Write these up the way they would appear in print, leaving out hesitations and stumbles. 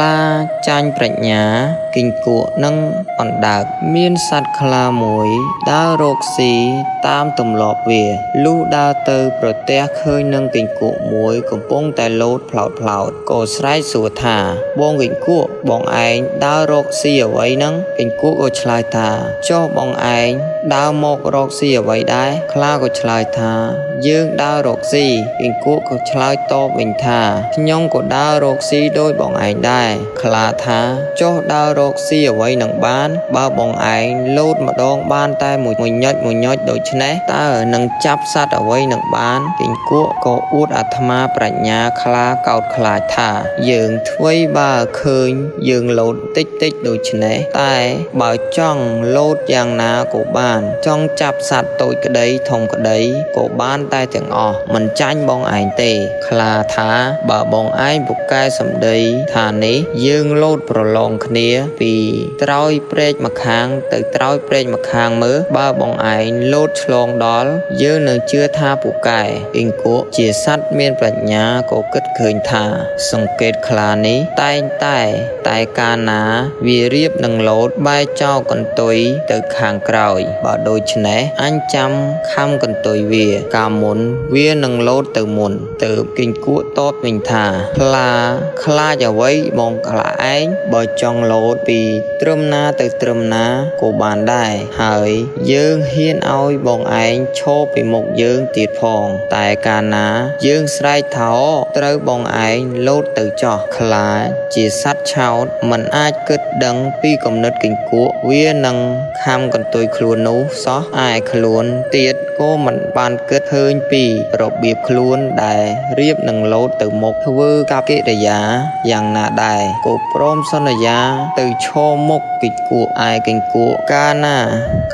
លាចាញ់ប្រាជ្ញាគិញ្គក់និងអណ្ដើកមានសត្វខ្លាមួយដើររកស៊ីតាមទម្លាប់វាលុះដើរទៅប្រទះឃើញនឹងគិញ្គក់មួយកំពុងតែលោតផ្លោតក៏ស្រែកសួរថាបងគិញ្គក់បងឯងដើររកស៊ីអ្វីហ្នឹងគិញ្គក់ក៏ឆ្លើយថាចុះបងឯងដើរមករកស៊ីអ្វីដែរខ្លាក៏ឆ្លើយថាយើងដើររកស៊ីគិញ្គក់ក៏ឆ្លើយតបវិញថាខ្ញុំក៏ដើររកស៊ីដោយបងឯងដែរខ្លាថាចុះដើររកស៊ីអ្វីនឹងបានបើបងឯងលោតម្ដងបានតែមួយញ៉ុចដូច្នេះតើនឹងចាប់សត្វអ្វីនឹងបានគិញ្គក់ក៏អួតអាត្មាប្រាជ្ញាខ្លាកោតខ្លាចថាយើងធ្វើបើឃើញយើងលោតតិចដូច្នេះតែបើចង់លោតយ៉ាងណាក៏បានចង់ចាប់សត្វតូចក្តីធំក្តីក៏បានតែទាំងអស់មិនចាញ់បងឯងទេខ្លាថាបើបងឯងពូកែសម្ដីថានេះយើងលោតប្រឡងគ្នាពីត្រើយព្រែកម្ខាងទៅត្រើយព្រែកម្ខាងមើលបើបងឯងលោតឆ្លងដល់យើងនឹងជឿថាពូកែគិញ្គក់ជាសត្វមានប្រាជ្ញាក៏គិតឃើញថាសង្កេតខ្លានេះតែងតែកាលណាវារៀបនឹងលោតបែរចោលកន្ទុយទៅខាងក្រោយបើដូច្នេះអញចាំខំកន្ទុយវាកាលមុនវានឹងលោតទៅមុនទើបគិញ្គក់តបវិញថាខ្លាចអ្វីបងខ្លាឯងបើចង់លោតពីត្រឹមណាទៅត្រឹមណាក៏បានដែរហើយយើងហ៊ានឲ្យបងឯងឈរពីមុខយើងទៀតផងតែកាលណាយើងស្រែកថាត្រូវបងឯងលោតទៅចោះខ្លាជាសត្វឆោតមិនអាចគិតដឹងពីគំនិតគិញ្គក់វានឹងខំកន្ទុយខ្លួននោះសោះឯខ្លួនទៀតក៏មិនបានគិតឃើញពីរបៀបខ្លួនដែលរៀបនឹងលោតទៅមុខធ្វើកកិរិយាយ៉ាងណាដែរក៏ព្រមសន្យាទៅឈរមុខគិញ្គក់ឯគិញ្គក់កាលណា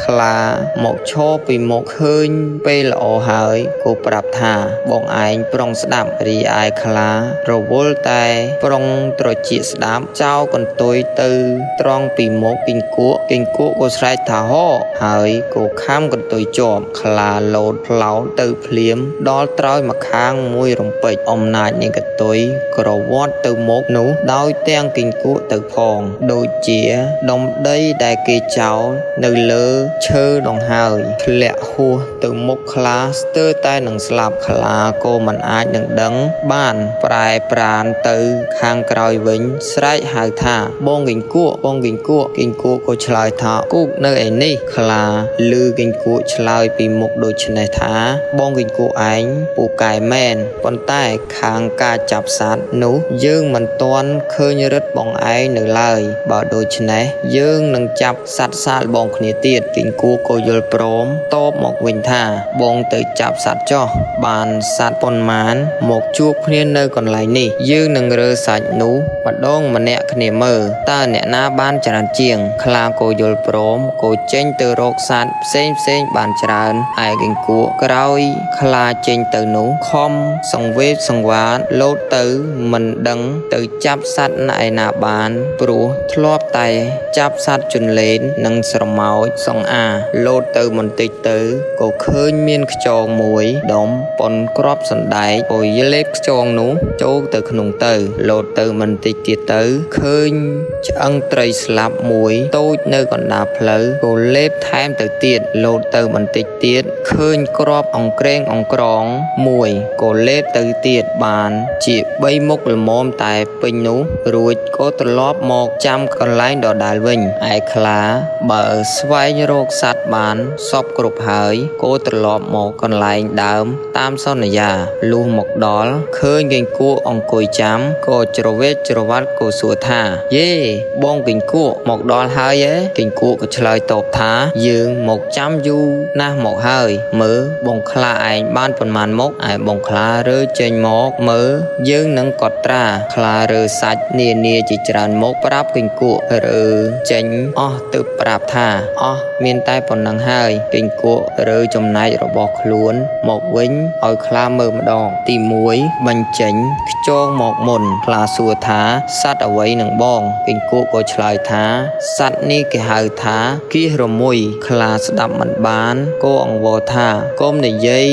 ខ្លាមកឈរពីមុខឃើញពេលល្អហើយក៏ប្រាប់ថាបងឯងប្រុងស្ដាប់រីឯខ្លារវល់តែប្រុងត្រចៀកស្ដាប់ចោលកន្ទុយទៅត្រង់ពីមុខគិញ្គក់ក៏ស្រែកថាហោហើយក៏ខំកន្ទុយជាប់ខ្លាលោតផ្លោតទៅភ្លាមដល់ត្រើយម្ខាងមួយរំពេចអំណាចនៃកន្ទុយក្រវាត់ទៅមុខនោះដោយទាំងគិញ្គក់ទៅផងដូចជាដុំដីដែលគេចោលនៅលើឈើដង្ហើយធ្លាក់ហួសទៅមុខខ្លាស្ទើរតែនឹងស្លាប់ខ្លាក៏មិនអាចនឹងដឹងបានប្រែប្រានទៅខាងក្រោយវិញស្រែកហៅថាបងគិញ្គក់គិញ្គក់ក៏ឆ្លើយថាគូកនៅឯនេះខ្លាឮគិញ្គក់ឆ្លើយពីមុខដូច្នេះថាបងគិញ្គក់ឯងពូកែមែនប៉ុន្តែខាងការចាប់សត្វនោះយើងមិនទាន់ឃើញរិទ្ធបងឯងនៅឡើយបើដូច្នេះយើងនឹងចាប់សត្វសាកល្បងគ្នាទៀតគិញ្គក់ក៏យល់ព្រមតបមកវិញថាបងទៅចាប់សត្វចោះបានសត្វប៉ុន្មានមកជួបគ្នានៅកន្លែងនេះយើងនឹងរើសាច់នោះម្ដងម្នាក់គ្នាមើលតើអ្នកណាបានច្រើនជាងខ្លាក៏យល់ព្រមក៏ចេញទៅរកសត្វផ្សេងបានច្រើនឯគិញ្គក់ក្រោយខ្លាចេញទៅនោះខំសង្វេបសង្វាតលោតទៅមិនដឹងទៅចាប់សត្វណាឯណាបានព្រោះធ្លាប់តែចាប់សត្វជន្លេននិងស្រមោចសង្អាលោតទៅបន្តិចទៅក៏ឃើញមានខ្យងមួយដុំប៉ុនគ្រាប់សណ្ដែកក៏លេបខ្យងនោះចូលទៅក្នុងទៅលោតទៅបន្តិចទៀតទៅឃើញឆ្អឹងត្រីស្លាប់មួយតូចនៅកណ្ដាលផ្លូវក៏លេបថែមទៅទៀតលោតទៅបន្តិចទៀតឃើញគ្រាប់អង្ក្រែងអង្ក្រងមួយក៏លេបទៅទៀតបានជា3មុខល្មមតែពេញនោះរួចក៏ត្រឡប់មកចាំកន្លែងដដែលវិញឯខ្លាបើស្វែងរកសត្វបានសពគ្រប់ហើយក៏ត្រឡប់មកកន្លែងដើមតាមសន្យាលុះមកដល់ឃើញគិញ្គក់អង្គុយចាំក៏ច្រវេកច្រវាត់ក៏សួរថាយេបងគិញ្គក់មកដល់ហើយគិញ្គក់ក៏ឆ្លើយតបថាយើងមកចាំយូរណាស់មកហើយមើលបងខ្លាឯងបានប៉ុន្មានមុខឯបងខ្លារើចេញមកមើលយើងនឹងកត់ត្រាខ្លារើសាច់នានាជាច្រើនមុខប្រាប់គិញ្ គក់ឬចេញអស់ទើបប្រាប់ថាអស់មានតែប៉ុណ្ណឹងហើយគិញគក់ឬចំណែករបស់ខ្លួនមកវិញឲ្យខ្លាមើលម្ដងទី1បញ្ចេញខ្យងមកមុនខ្លាសួរថាសត្វអ្វីនឹងបងគិញគក់ក៏ឆ្លើយថាសត្វនេះគេហៅថាគៀសរមួយខ្លាស្ដាប់មិនបានក៏អង្វរថាកុំនិយាយ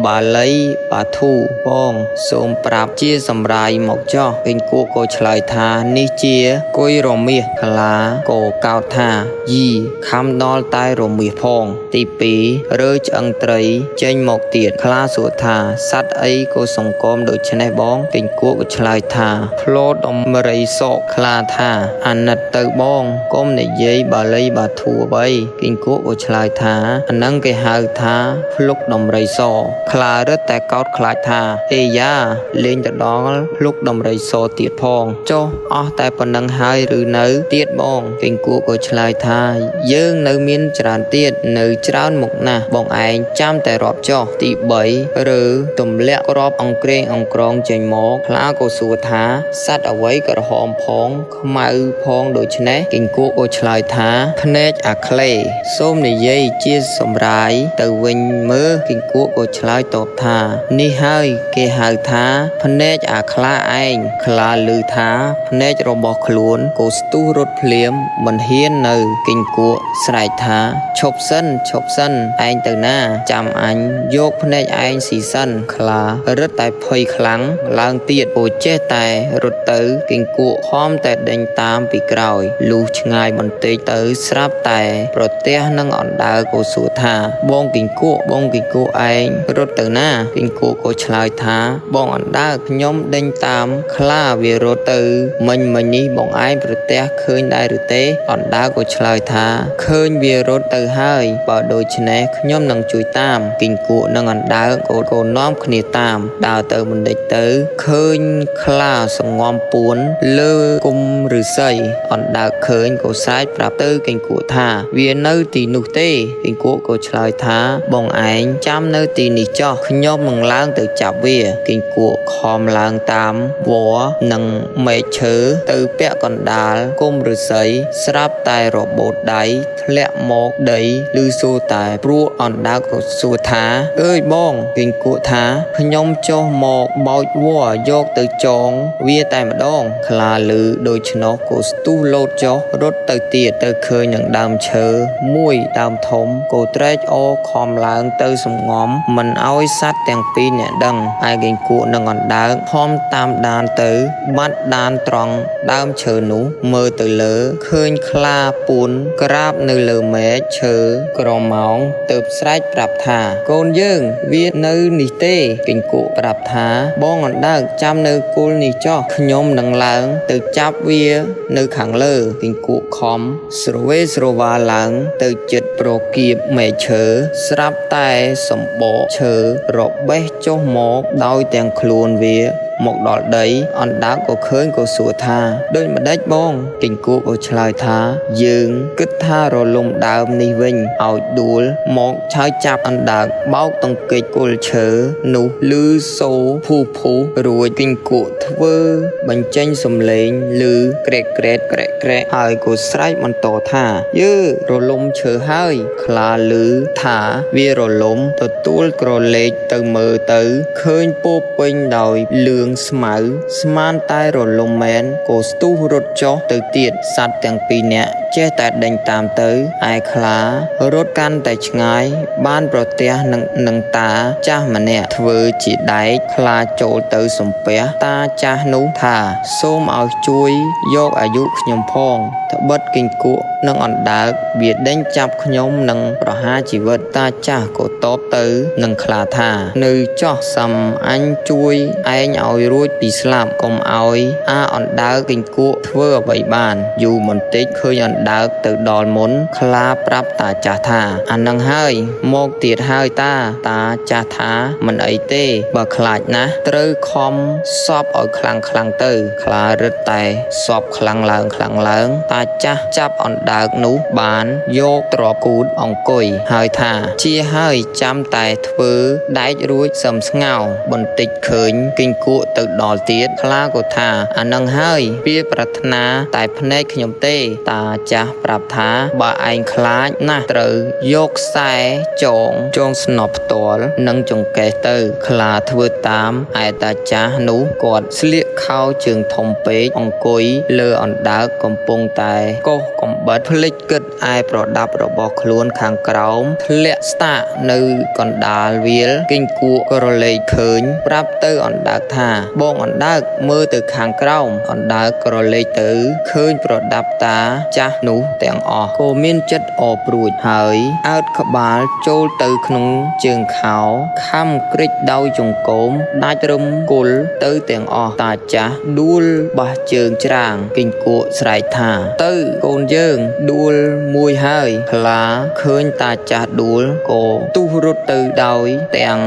បាលីបាធូបងសូមប្រាប់ជាសម្រាយមកចោះគិញគក់ក៏ឆ្លើយថានេះជាគុយរមាសខ្លាក៏កោតថាយីខំដល់តែរមាសផងទី2រើឆ្អឹងត្រីចេញមកទៀតខ្លាសួរថាសត្វអីក៏សង្គមដូចនេះបងគិញគក់ក៏ឆ្លើយថាផ្លូតដំរីសកខ្លាថាអាណិតទៅបងកុំនិយាយបាលីបាធូអ្វីគិញគក់ក៏ឆ្លើយថាអានឹងគេហៅថាភ្លុកដំរីសខ្លារឹតតែកោតខ្លាចថាអេយ៉ាលេងទៅដល់ភ្លុកដំរីសទៀតផងចុះអស់តែប៉ុណ្ណឹងហើយឬនៅទៀតបងគិញគក់ក៏ឆ្លើយថាយើងនៅមានច្រើនទៀតនៅច្រើនមុខណាស់បងឯងចាំតែរាប់ចុះទី3ឬទម្លាក់ក្របអង្ក្រេងអង្ក្រងចេញមកខ្លាក៏សួរថាសត្វអ្វីក្រហមផងខ្មៅផងដូចនេះគិញគក់ក៏ឆ្លើយថាភ្នែកអាក្លេសូមនិយាយជាសម្រាយទៅវិញមើលគិញគក់ក៏ឆ្លើយតបថានេះហើយគេហៅថាភ្នែកអាខ្លាឯងខ្លាឮថាភ្នែករបស់ខ្លួនក៏ស្ទុះរត់ភ្លាមមិនហ៊ាននៅគិញគក់ស្រែកថាឈប់សិនឯងទៅណាចាំអញយកភ្នែកឯងស៊ីសិនខ្លារឹតតែភ័យខ្លាំងឡើងទៀតអូចេះតែរត់ទៅគិញគក់ខំតែដេញតាមពីក្រោយលុះឆ្ងាយបន្តិចទៅស្រាប់តែប្រទះនឹងអណ្ដើកក៏សួរថាបងគិញគក់ឯងរត់ទៅណាគិញគក់ក៏ឆ្លើយថាបងអណ្ដើកខ្ញុំដេញតាមខ្លាវារត់ទៅមិញនេះបងឯងប្រទះឃើញដែរឬទេអណ្ដើកក៏ឆ្លើយថាឃើញវារត់ទៅហើយបើដូច្នេះខ្ញុំនឹងជួយតាមគិញគក់និងអណ្ដើកក៏នាំគ្នាតាមដើរទៅបន្តិចទៅឃើញខ្លាសងំពួនលើគុំឫស្សីអណ្ដើកឃើញក៏ស្រែកប្រាប់ទៅគិញគក់ថាវានៅទីនោះទេគិញគក់ក៏ឆ្លើយថាបងឯងចាំនៅទីនេះចោះខ្ញុំនឹងឡើងទៅចាប់វាគិញគក់ខំឡើងតាមវល្លិនិងមែកឈើទៅពាក់កណ្ដាលគុំឫស្សីស្រាប់តែរបូតដៃធ្លាក់មកដីឬសួរតែព្រោះអណ្ដើកក៏សួរថាអើយបងគិញគក់ថាខ្ញុំចុះមកបោចវល្លិយកទៅចងវាតែម្ដងខ្លាឮដូច្នោះក៏ស្ទុះលោតចុះរត់ទៅទៀតទៅឃើញនឹងដើមឈើមួយដើមធំក៏ត្រេកអរខំឡើងទៅសំងំមិនឲ្យសត្វទាំងពីរអ្នកដឹងឯគិញគក់និងអណ្ដើកខំតាមដានទៅបាត់ដានត្រង់ដើមឈើនោះមើលទៅលើឃើញខ្លាពួនក្រាបនៅលើមែកឈើក្រម៉ោងទើបស្រែកប្រាប់ថាកូនយើងវានៅនេះទេគិញគក់ប្រាប់ថាបងអណ្ដើកចាំនៅគល់នេះចោះខ្ញុំនឹងឡើងទៅចាប់វានៅខាងលើគិញគក់ខំស្រវេស្រវាឡើងទៅចិត្តប្រគៀបមែកឈើស្រាប់តែសម្បកឈើរបេះចុះមកដោយទាំងខ្លួនវាមកដល់ដីអណ្ដើកក៏ឃើញក៏សួរថាដូចម្ដេចបងគិញគក់ក៏ឆ្លើយថាយើងគិតថារលំដើមនេះវិញឲ្យដួលមកឆើចាប់អណ្ដើកបោកទង្គិចគល់ឈើនោះឮសូរភូរួចគិញគក់ធ្វើបញ្ចេញសំឡេងឮក្រែកហើយក៏ស្រែកបន្តថាយើរលំឈើហើយខ្លាឮថាវារលំទទួលក្រឡេកទៅមើលទៅឃើញពោពេញដោយលឿងស្មៅស្មានតែរលំមែនក៏ស្ទុះរត់ចុះទៅទៀតសត្វទាំងពីរនាក់ចេះតែដេញតាមទៅឯខ្លារត់កាន់តែឆ្ងាយបានប្រទះនឹងតាចាស់ម្នាក់ធ្វើជាដែកខ្លាចូលទៅសំពះតាចាស់នោះថាសូមឲ្យជួយយកអាយុខ្ញុំផងត្បិតគិញគក់និងអណ្ដើកវាដេញចាប់ខ្ញុំនឹងប្រហារជីវិតតាចាស់ក៏តបទៅនឹងខ្លាថានៅចោះសំអញជួយឯងឲ្យរួចពីស្លាប់កុំឲ្យអណ្ដើកគិញគក់ធ្វើអ្វីបានយូរបន្តិចឃើញអណ្ ដើកទៅដល់មុនខ្លាប្រាប់តាចាស់ថាអានឹងហើយមកទៀតហើយតាចាស់ថាមិនអីទេបើខ្លាចណាស់ត្រូវខំសពឲ្យខ្លាំងទៅខ្លារឹតតែសពខ្លាំងឡើងតាចាស់ចាប់អណ្ដើកនោះបានយកទ្របគូតអង្គុយហើយថាជាហើយចាំតែធ្វើដែករួចសឹមស្ងោបន្តិចឃើញគិញគក់ទៅដល់ទៀតខ្លាក៏ថាអានឹងហើយវាប្រាថ្នាតែភ្នែកខ្ញុំទេតាចាស់ប្រាប់ថាបើឯងខ្លាចណាស់ត្រូវយកខ្សែចងស្នប់ផ្ទាល់នឹងចង្កេះទៅខ្លាធ្វើតាមឯតាចាស់នោះគាត់ស្លៀកខោជើងធំពេកអង្គុយលើអណ្ដើកកំពុងតែកោសកំបិតភ្លេចគិតឯប្រដាប់របស់ខ្លួនខាងក្រោមធ្លាក់ស្តាក់នៅកណ្ដាលវាលគិញគក់ក៏រលែកឃើញប្រាប់ទៅអណ្ដើកថាបងអណ្ដើកមើលទៅខាងក្រោមអណ្ដើកក៏រលែកទៅឃើញប្រដាប់តាចាស់នោះទាំងអស់ក៏មានចិត្តអព្រួចហើយអើតក្បាលចូលទៅក្នុងជើងខោខំក្រិចដោយចង្កូមដាច់រឹមគុលទៅទាំងអស់តាចាស់ដួលបះជើងច្រាងគិញគក់ស្រែកថាទៅកូនយើងដួលមួយហើយខ្លាឃើញតាចាស់ដួលក៏ទុះរត់ទៅដោយទាំង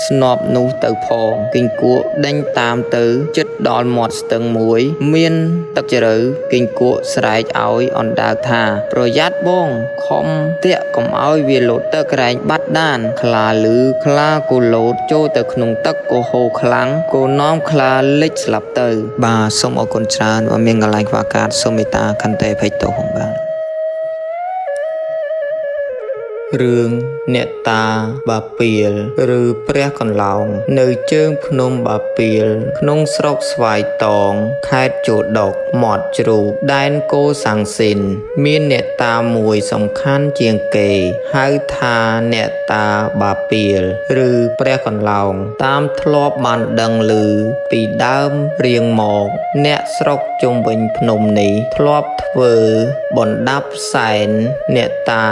ស្នប់នោះទៅផងគិញគក់ដេញតាមទៅជិតដល់មាត់ស្ទឹងមួយមានទឹកជ្រៅគិញគក់ស្រែកឲ្យអណ្ដើកថាប្រយ័ត្នបងខំតាក់កុំឲ្យវាលោតទឹកក្រែងបាត់ដានខ្លាឮខ្លាក៏លោតចូលទៅក្នុងទឹកក៏ហូរខ្លាំងក៏នាំខ្លាលិចស្លាប់ទៅបាទសូមអរគុណច្រើនបើមានកន្លែងខ្វះខាតសូមមេត្តាខន្តីអភ័យទោសផងបាទរឿងអ្នកតាបាពាលឬព្រះកន្លោងនៅជើងភ្នំបាពាលក្នុងស្រុកស្វាយតងខេត្តជដុកមាត់ជ្រូកដែនកូសាំងស៊ីនមានអ្នកតាមួយសំខាន់ជាងគេហៅថាអ្នកតាបាពាលឬព្រះកន្លោងតាមធ្លាប់បានដឹងឮពីដើមរៀងមកអ្នកស្រុកជុំវិញភ្នំនេះធ្លាប់ធ្វើបណ្ដាប់សែនអ្នកតា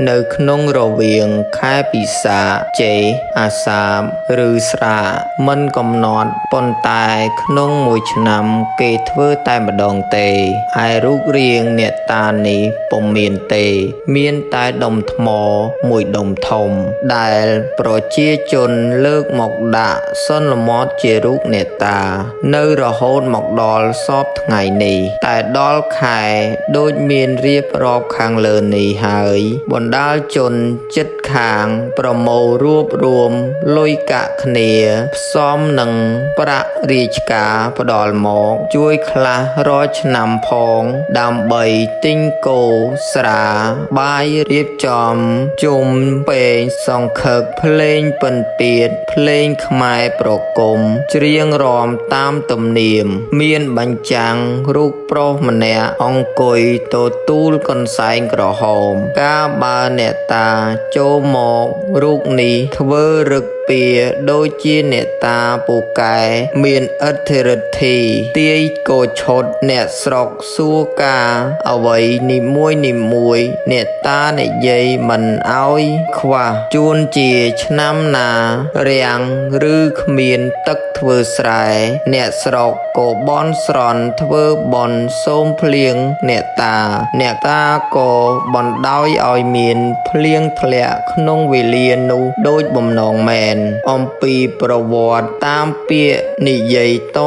នៅក្នុងរវាងខែពិសាចេអាសាមឬស្រាមិនកំណត់ប៉ុន្តែក្នុងមួយឆ្នាំគេធ្វើតែម្ដងទេឯរូបរាងអ្នកតានេះពុំមានទេមានតែដុំថ្មមួយដុំធំដែលប្រជាជនលើកមកដាក់សន្មតជារូបអ្នកតានៅរហូតមកដល់សពថ្ងៃនេះតែដល់ខែដូចមានរៀបរាប់ខាងលើនេះហើយបណ្ដាលជនចិត្តខាងប្រមូលរួបរวมលុយកាក់គ្នាផ្សំនឹងប្រាក់រាជការផ្ដល់មកជួយខ្លះរាល់ឆ្នាំផងដើម្បីទិញគោស្រាបាយរៀបចំជុំពេងសង្ឃឹកភ្លេងពិណពាទ្យភ្លេងខ្មែរប្រគំច្រៀងរាំតាមទំនៀមមានបញ្ចាំងរូបប្រុសម្នាក់អង្គុយទទួលកន្សែងក្រហមកាលបើអ្នកតាចូលមករូបនេះធ្វើរឹកពីដូចជាអ្នកតាពូកែមានឥទ្ធិឫទ្ធិទាយកោឈុតអ្នកស្រុកសួរការអ្វីនីមួយអ្នកតានិយាយមិនឲ្យខ្វះជួនជាឆ្នាំណារាំងឬគ្មានទឹកធ្វើស្រែអ្នកស្រុកក៏បន់ស្រន់ធ្វើបន់សូមភ្លៀងអ្នកតាក៏បណ្ដោយឲ្យមានភ្លៀងធ្លាក់ក្នុងវេលានោះដូចបំណងមែនអំពីប្រវត្តិតាមពាក្យនិយាយត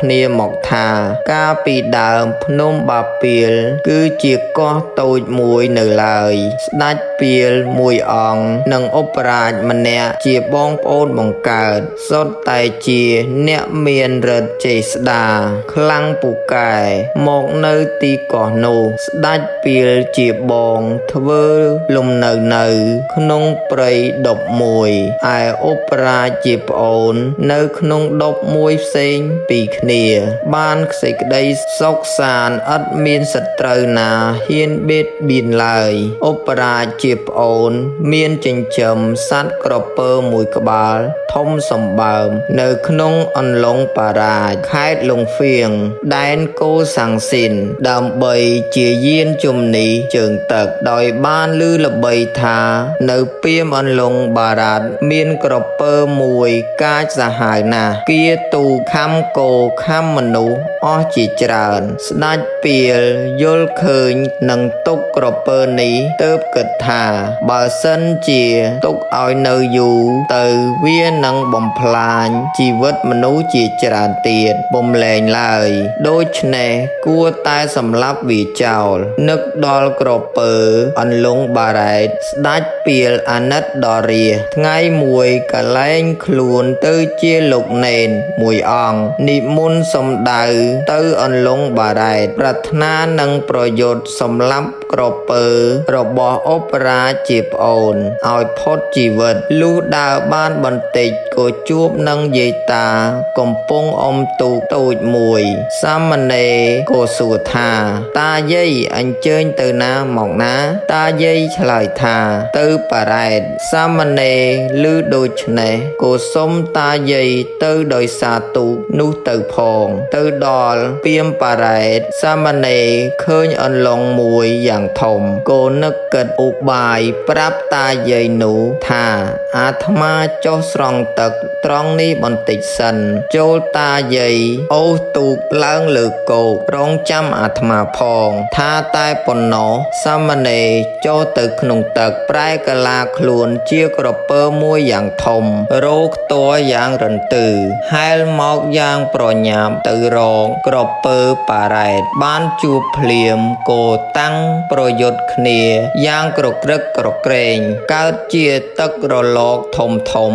គ្នាមកថាកាលពីដើមភ្នំបាពាលគឺជាកោះតូចមួយនៅឡើយស្ដេចពាលមួយអង្គនិងឧបរាជម្នាក់ជាបងប្អូនបង្កើតសុទ្ធតែជាអ្នកមានឫទ្ធិចេស្តាខ្លាំងពូកែមកនៅទីកោះនោះស្ដេចពាលជាបងធ្វើលំនៅក្នុងព្រៃដប់មួយឯឧបរាជជាប្អូននៅក្នុងដប់មួយផ្សេងពីគ្នាបានសេចក្តីសុខសាន្តឥតមានសត្រូវណាហ៊ានបៀតបៀនឡើយឧបរាជជាប្អូនមានចិញ្ចឹមសត្វក្រពើមួយក្បាលធំសម្បើមនៅក្នុងអន្លង់បារាជខេត្តលង្វៀងដែនកូសាំងស៊ីនដើម្បីជាយានជំនិះជើងទឹកដោយបានឮល្បីថានៅពាមអន្លង់បារាជមានក្រ ពើមួយកាចសាហាវណាស់គៀទូខំគោខំមនុស្សអស់ជាច្រើនស្ដេចពាលយល់ឃើញនឹងទុកក្រពើនេះទើបគិតថាបើសិនជាទុកឲ្យនៅយូរទៅវានឹងបំផ្លាញជីវិតមនុស្សជាច្រើនទៀតបំលែងឡើយដូច្នេះគួរតែសម្លាប់វាចោលនឹកដល់ក្រពើអន្លង់បារ៉ែតស្ដេចពាលអាណិតដល់រាជថ្ងៃមួយកលែងខ្លួនទៅជាលោកនេនមួយអង្គនិមន្តសំដៅទៅអន្លង់បារ៉ែតប្រាថ្នានឹងប្រយុទ្ធសម្លាប់ក្រពើរបស់ឧបរាជជាប្អូនឲ្យផុតជីវិតលុះដើរបានបន្តិចក៏ជួបនឹងយាយតាកំពុងអុំទូកតូចមួយសាមណេរក៏សួរថាតាយាយអញ្ជើញទៅណាមកណាតាយាយឆ្លើយថាទៅបារ៉ែតសាមណេរឮដូច្នេះក៏សុំតាយាយទៅដោយសារទូកនោះទៅផងទៅដល់ពាមបារ៉ែតសាមណេរឃើញអន្លង់មួយយ៉ាងធំក៏នឹកគិតឧបាយប្រាប់តាយាយនោះថាអាត្មាចុះស្រង់ទឹកត្រង់នេះបន្តិចសិនចូលតាយាយអូសទូកឡើងលើគោករងចាំអាត្មាផងថាតែប៉ុណ្ណោះសាមណេរចូលទៅក្នុងទឹកប្រែកាឡាខ្លួនជាក្រពើមួយយ៉ាងធំរោគតួយ៉ាងរន្ទឺហែលមកយ៉ាងប្រញាប់ទៅរកក្រពើបារ៉ែតបានជួបភ្លាមក៏តាំងប្រយុទ្ធគ្នាយ៉ាងក្រក្រឹកក្រក្រែងកើតជាទឹករលកធំធំ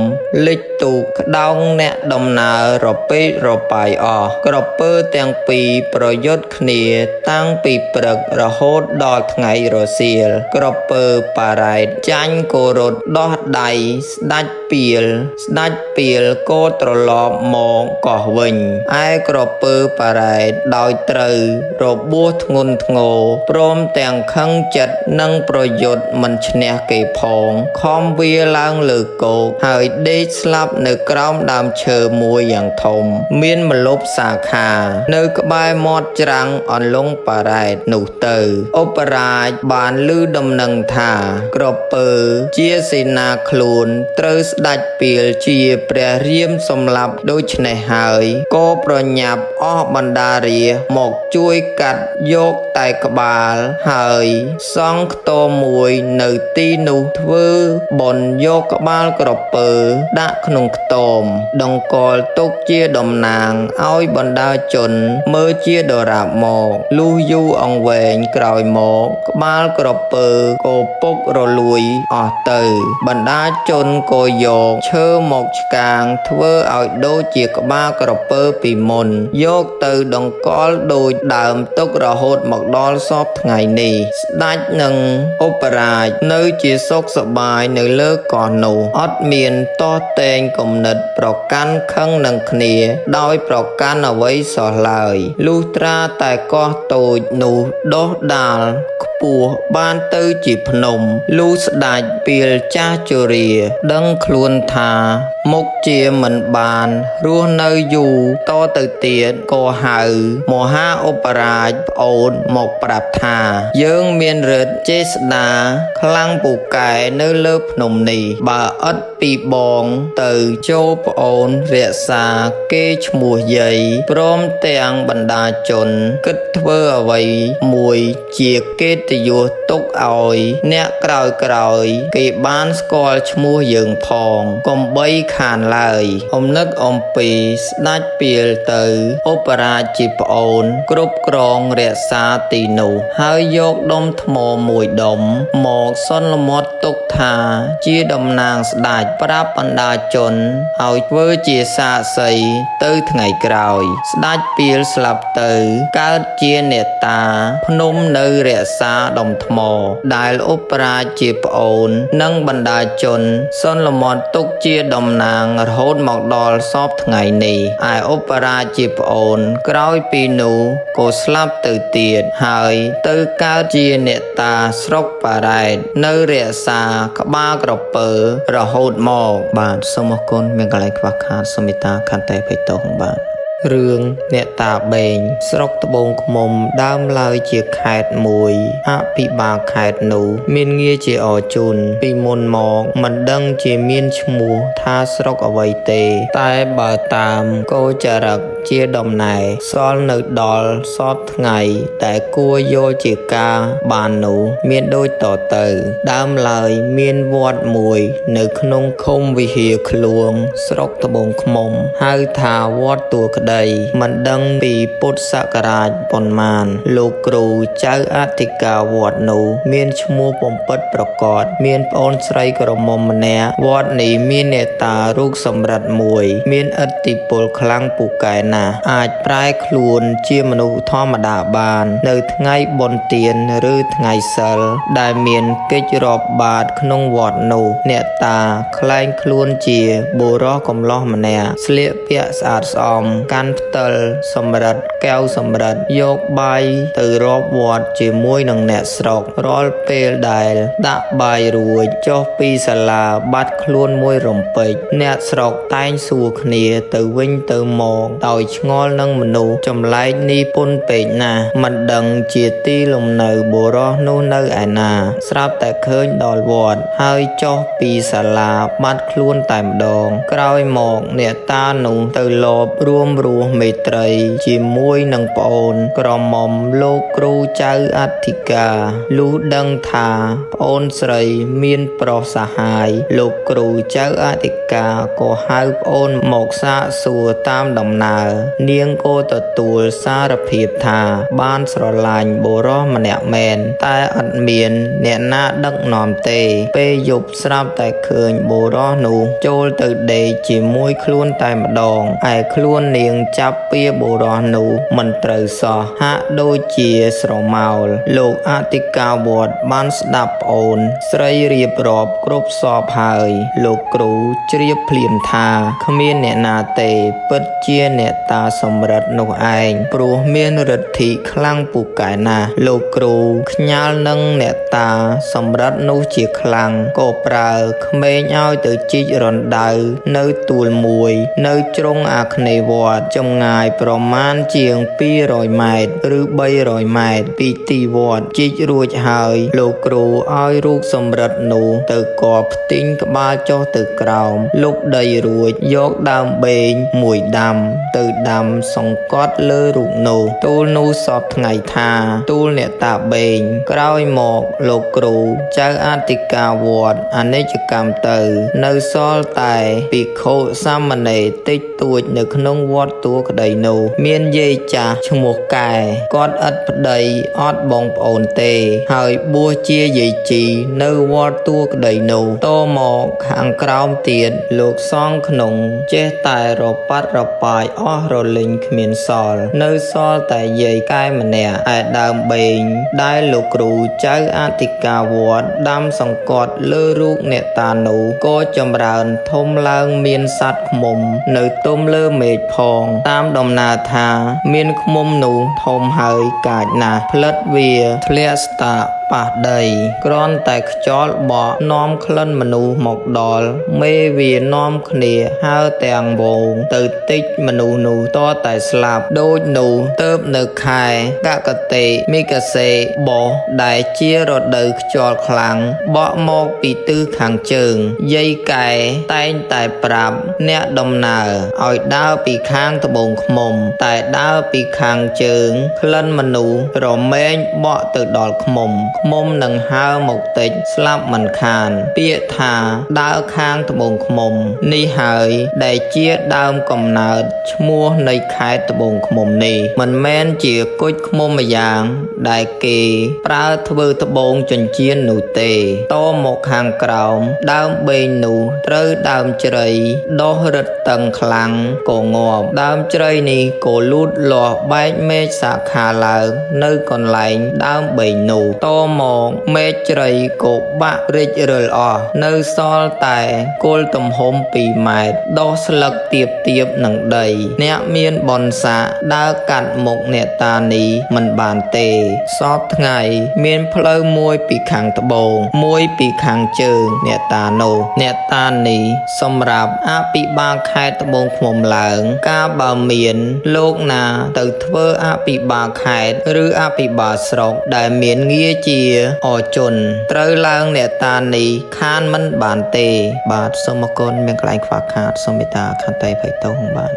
លិចទូកក្តោងអ្នកដំណើររពេចរបាយអស់ក្រពើទាំងពីរប្រយុទ្ធគ្នាតាំងពីព្រឹករហូតដល់ថ្ងៃរសៀលក្រពើបារ៉ែតចាញ់ក៏រត់ដោះដៃស្ដេចពាលក៏ត្រឡប់មកកោះវិញឯក្រពើបារ៉ែតដោយត្រូវរបួសធ្ងន់ធ្ងរព្រមទាំងខឹងចិត្តនឹងប្រយុទ្ធមិនឈ្នះគេផងខំវាឡើងលើគោកហើយដេកស្លាប់នៅក្រោមដើមឈើមួយយ៉ាងធំមានម្លប់សាខានៅក្បែរមាត់ច្រាំងអន្លង់បារ៉ែតនោះទៅឧបរាជបានឮដំណឹងថាក្រពើជាសេនាខ្លួនត្រូវស្ដេចពាលជាព្រះរាមសម្លាប់ដូច្នេះហើយក៏ប្រញាប់អស់បណ្ដារាមកជួយកាត់យកតែក្បាលហើយសង់ខ្ទមមួយនៅទីនោះធ្វើបុណ្យយកក្បាលក្រពើដាក់ក្នុងខ្ទមដង្កល់ទុកជាតំណាងឲ្យបណ្ដាជនមើលជាដរាបមកលុះយូរអង្វែងក្រោយមកក្បាលក្រពើក៏ពុករលួយអស់ទៅបណ្ដាជនក៏យកឈើមកឆ្កាងធ្វើឲ្យដូចជាក្បាលក្រពើពីមុនយកទៅដង្កល់ដូចដើមទុករហូតមកដល់សពថ្ងៃនេះស្ដេចនិងឧបរាជនៅជាសុខសប្បាយនៅលើកោះនោះអត់មានតោះតែងគំនិតប្រកាន់ខឹងនឹងគ្នាដោយប្រកាន់អ្វីសោះឡើយលុះត្រាតែកោះតូចនោះដុះដាលខ្ពស់បានទៅជាភ្នំលុះស្ដេចពាលចាស់ជរាដឹងខ្លួនថាមុខជាមិនបានរស់នៅយូរតទៅទៀតក៏ហៅមហាឧបរាជប្អូនមកប្រាប់ថាយើងមានឫទ្ធិចេស្តាខ្លាំងពូកែនៅលើភ្នំនេះបើឥតពីបងទៅចូលប្អូនរក្សាគេឈ្មោះយាយព្រមទាំងបណ្ដាជនគិតធ្វើអ្វីមួយជាកិត្តិយសទុកឲ្យអ្នកក្រោយគេបានស្គាល់ឈ្មោះយើងផងកុំបីខានឡើយអំនឹកអំពីស្ដេចពាលទៅឧបរាជជាប្អូនគ្រប់គ្រងរក្សាទីនោះហើយយកដុំថ្មមួយដុំមកសន្មត់ទុកថាជាតំណាងស្ដេចប្រាប់បណ្ដាជនឲ្យធ្វើជាសាក្សីទៅថ្ងៃក្រោយស្ដេចពាលស្លាប់ទៅកើតជាអ្នកតាភ្នំនៅរក្សាដុំថ្មដែលឧបរាជជាប្អូននិងបណ្ដាជនសន្មត់ទុកជាតំណាងរហូតមកដល់សពថ្ងៃនេះឯឧបរាជជាប្អូនក្រោយពីនោះក៏ស្លាប់ទៅទៀតហើយទៅកើតជាអ្នកតាស្រុកបារ៉ែតនៅរក្សាក្បាលក្រពើរហូតមកបាទសូមអរគុណមានកន្លែងខ្វះខាតសូមមេត្តាខន្តីអភ័យទោសបាទ រឿងអ្នកតាបេងស្រុកត្បូងឃ្មុំដើមឡើយជាខេត្តមួយអភិបាលខេត្តនោះមានងារជាអរជូនពីមុនមកមិនដឹងជាមានឈ្មោះថាស្រុកអ្វីទេតែបើតាមកោចរិកជាដំណែសល់នៅដល់សពថ្ងៃតែគួរយល់ជាការបាននោះមានដូចតទៅដើមឡើយមានវត្តមួយនៅក្នុងឃុំវិហារឃ្លួងស្រុកត្បូងឃ្មុំហៅថាវត្តទួក្តីមិនដឹងពីពុទ្ធសករាជប៉ុន្មានលោកគ្រូចៅអធិការវត្តនោះមានឈ្មោះបំពិតប្រកបមានប្អូនស្រីក្រមុំម្នាក់វត្តនេះមានអ្នកតារូបសម្រិតមួយមានឥទ្ធិពលខ្លាំងពូកែណាស់អាចប្រែខ្លួនជាមនុស្សធម្មតាបាននៅថ្ងៃបុណ្យទានឬថ្ងៃសិលដែលមានកិច្ចរាប់បាតក្នុងវត្តនោះអ្នកតាខ្លែងខ្លួនជាបុរសកំលោះម្នាក់ស្លៀកពាក់ស្អាតស្អំកាន់ផ្តិលសម្រិតកែវសម្រិតយកបាយទៅរាប់វត្តជាមួយនឹងអ្នកស្រុករាល់ពេលដែលដាក់បាយរួចចុះពីសាលាបាត់ខ្លួនមួយរំពេចអ្នកស្រុកតែងសួរគ្នាទៅវិញទៅមកដោយឆ្ងល់នឹងមនុស្សចម្លែកនេះពន់ពេកណាស់មិនដឹងជាទីលំនៅបុរសនោះនៅឯណាស្រាប់តែឃើញដល់វត្តហើយចុះពីសាលាបាត់ខ្លួនតែម្ដងក្រោយមកអ្នកតានោះទៅលបរួមរស់មេត្រីជាមួយនឹងប្អូនក្រមុំលោកគ្រូចៅអធិការលុះដឹងថាប្អូនស្រីមានប្រុសសហាយលោកគ្រូចៅអធិការក៏ហៅប្អូនមកសាកសួរតាមដំណើរនាងក៏ទទួលសារភាពថាបានស្រឡាញ់បុរសម្នាក់មែនតែឥតមានអ្នកណាដឹកនាំទេពេលយប់ស្រាប់តែឃើញបុរសនោះចូលទៅដេកជាមួយខ្លួនតែម្ដងឯខ្លួននាងចាប់ពីបុរសនោះមិនត្រូវសោះហាក់ដូចជាស្រមោលលោកអធិការវត្តបានស្ដាប់ប្អូនស្រីរៀបរាប់គ្រប់សពហើយលោកគ្រូជ្រាបភ្លាមថាគ្មានអ្នកណាទេពិតជាអ្នកតាសម្រិតនោះឯងព្រោះមានឫទ្ធិខ្លាំងពូកែណាស់លោកគ្រូខ្ញាល់នឹងអ្នកតាសម្រិតនោះជាខ្លាំងក៏ប្រើក្មេងឲ្យទៅជីករណ្ដៅនៅទួលមួយនៅជ្រុងអាគ្នេយ៍វត្តចម្ងាយប្រមាណជាង200ម៉ែត្រឬ300ម៉ែត្រពីទីវត្តជីករួចហើយលោកគ្រូឲ្យរូបសម្រិតនោះទៅកប់ផ្ទិញក្បាលចុះទៅក្រោមលុបដីរួចយកដើមបេងមួយដាំទៅដាំសង្កត់លើរូបនោះទូលនោះសពថ្ងៃថាទូលអ្នកតាបេងក្រោយមកលោកគ្រូចៅអធិការវត្តអនិច្ចកម្មទៅនៅសល់តែភិក្ខុសាមណេរតិចតួចនៅក្នុងវត្តទួក្តីនោះមានយាយចាស់ឈ្មោះកែគាត់ឥតប្តីអត់បងប្អូនទេហើយបួសជាយាយជីនៅវត្តទួក្តីនោះតមកខាងក្រោមទៀតលោកសង្ឃក្នុងចេះតែរប៉ាត់រប៉ាយអស់រលីងគ្មានសល់នៅសល់តែយាយកែម្នាក់ឯដើមបេងដែលលោកគ្រូចៅអធិការវត្តដាំសង្កត់លើរូបអ្នកតានោះក៏ចម្រើនធំឡើងមានសត្វឃ្មុំនៅទុំលើមេឃផងតាមដំណើរថាមានឃ្មុំនោះធំហើយកាចណាស់ផ្លិតវាធ្លាក់ស្តាកប៉ះដីគ្រាន់តែខ្យល់បក់នាំក្លិនមនុស្សមកដល់មេវានាំគ្នាហើរទាំងវងទៅតិចមនុស្សនោះតតែស្លាប់ដូចនោះទៅនៅខែកកតេមិកសេបោះដែលជារដូវខ្យល់ខ្លាំងបក់មកពីទិសខាងជើងយាយកែតែងតែប្រាប់អ្នកដំណើរឲ្យដើរពីខាងត្បូងឃ្មុំតែដើរពីខាងជើងក្លិនមនុស្សរមែងបក់ទៅដល់ឃ្មុំនឹងហើរមកតិចស្លាប់មិនខានពាក្យថាដើរខាងត្បូងឃ្មុំនេះហើយដែលជាដើមកំណើតឈ្មោះនៃខេត្តត្បូងឃ្មុំនេះមិនមែនជាគុជឃ្មុំម្យ៉ាងដែលគេប្រើធ្វើត្បូងចិញ្ចៀននោះទេតមកខាងក្រោមដើមបេងនោះត្រូវដើមជ្រៃដុះរឹតតឹងខ្លាំងក៏ងាប់ដើមជ្រៃនេះក៏លូតលាស់បែកមែកសាខាឡើងនៅកន្លែងដើមបេងនោះត មកមេឃជ្រៃក៏បាក់រិចរិលអស់នៅសល់តែគល់ទំហំ2 ម៉ែត្រដុះស្លឹកទៀបនឹងដីអ្នកមានបនសាដើរកាត់មុខអ្នកតានីមិនបានទេសពថ្ងៃមានផ្លូវមួយពីខាងត្បូងមួយពីខាងជើងអ្នកតានោះអ្នកតានីសម្រាប់អភិបាលខេត្តត្បូងឃ្មុំឡើងកាលបើមានលោកណាទៅធ្វើអភិបាលខេត្តឬអភិបាលស្រុកដែលមានងារជាអជនត្រូវឡើងអ្នកតានីខានមិនបានទេបាទសូមអរគុណមានកន្លែងខ្វះខាតសូមមេត្តាខន្តីអភ័យទោសបាទ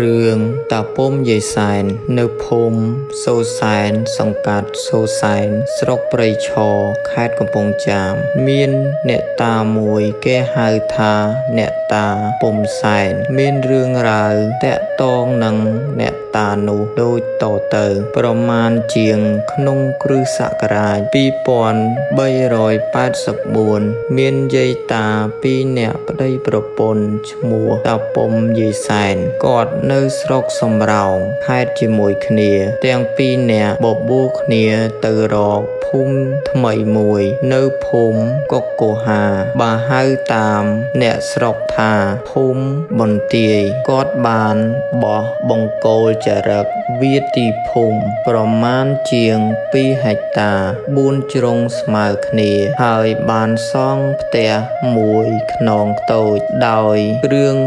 រឿងតាពុំយាយសែននៅភូមិសូសែនសង្កាត់សូសែនស្រុកព្រៃឈរខេត្តកំពង់ចាមមានអ្នកតាមួយគេហៅថាអ្នកតាពុំសែនមានរឿងរ៉ាវតាក់ទងនឹងអ្នកតានោះដូចតទៅប្រមាណជាងក្នុងគ្រិស្តសករាជ2384មានយាយតា2នាក់ប្តីប្រពន្ធឈ្មោះតាពុំយាយសែនគាត់នៅស្រុកសំរោងខេត្តជាមួយគ្នាទាំង2នាក់បបួលគ្នាទៅរកភូមិថ្មីមួយនៅភូមិកុកកូហាបើហៅតាមអ្នកស្រុកថាភូមិបន្ទាយគាត់បានបោះបង្គោលចរិកវាទីភូមិប្រមាណជាង2 ហិកតា4ជ្រុងស្មើគ្នាហើយបានសង់ផ្ទះមួយខ្នងតូចដោយគ្រឿង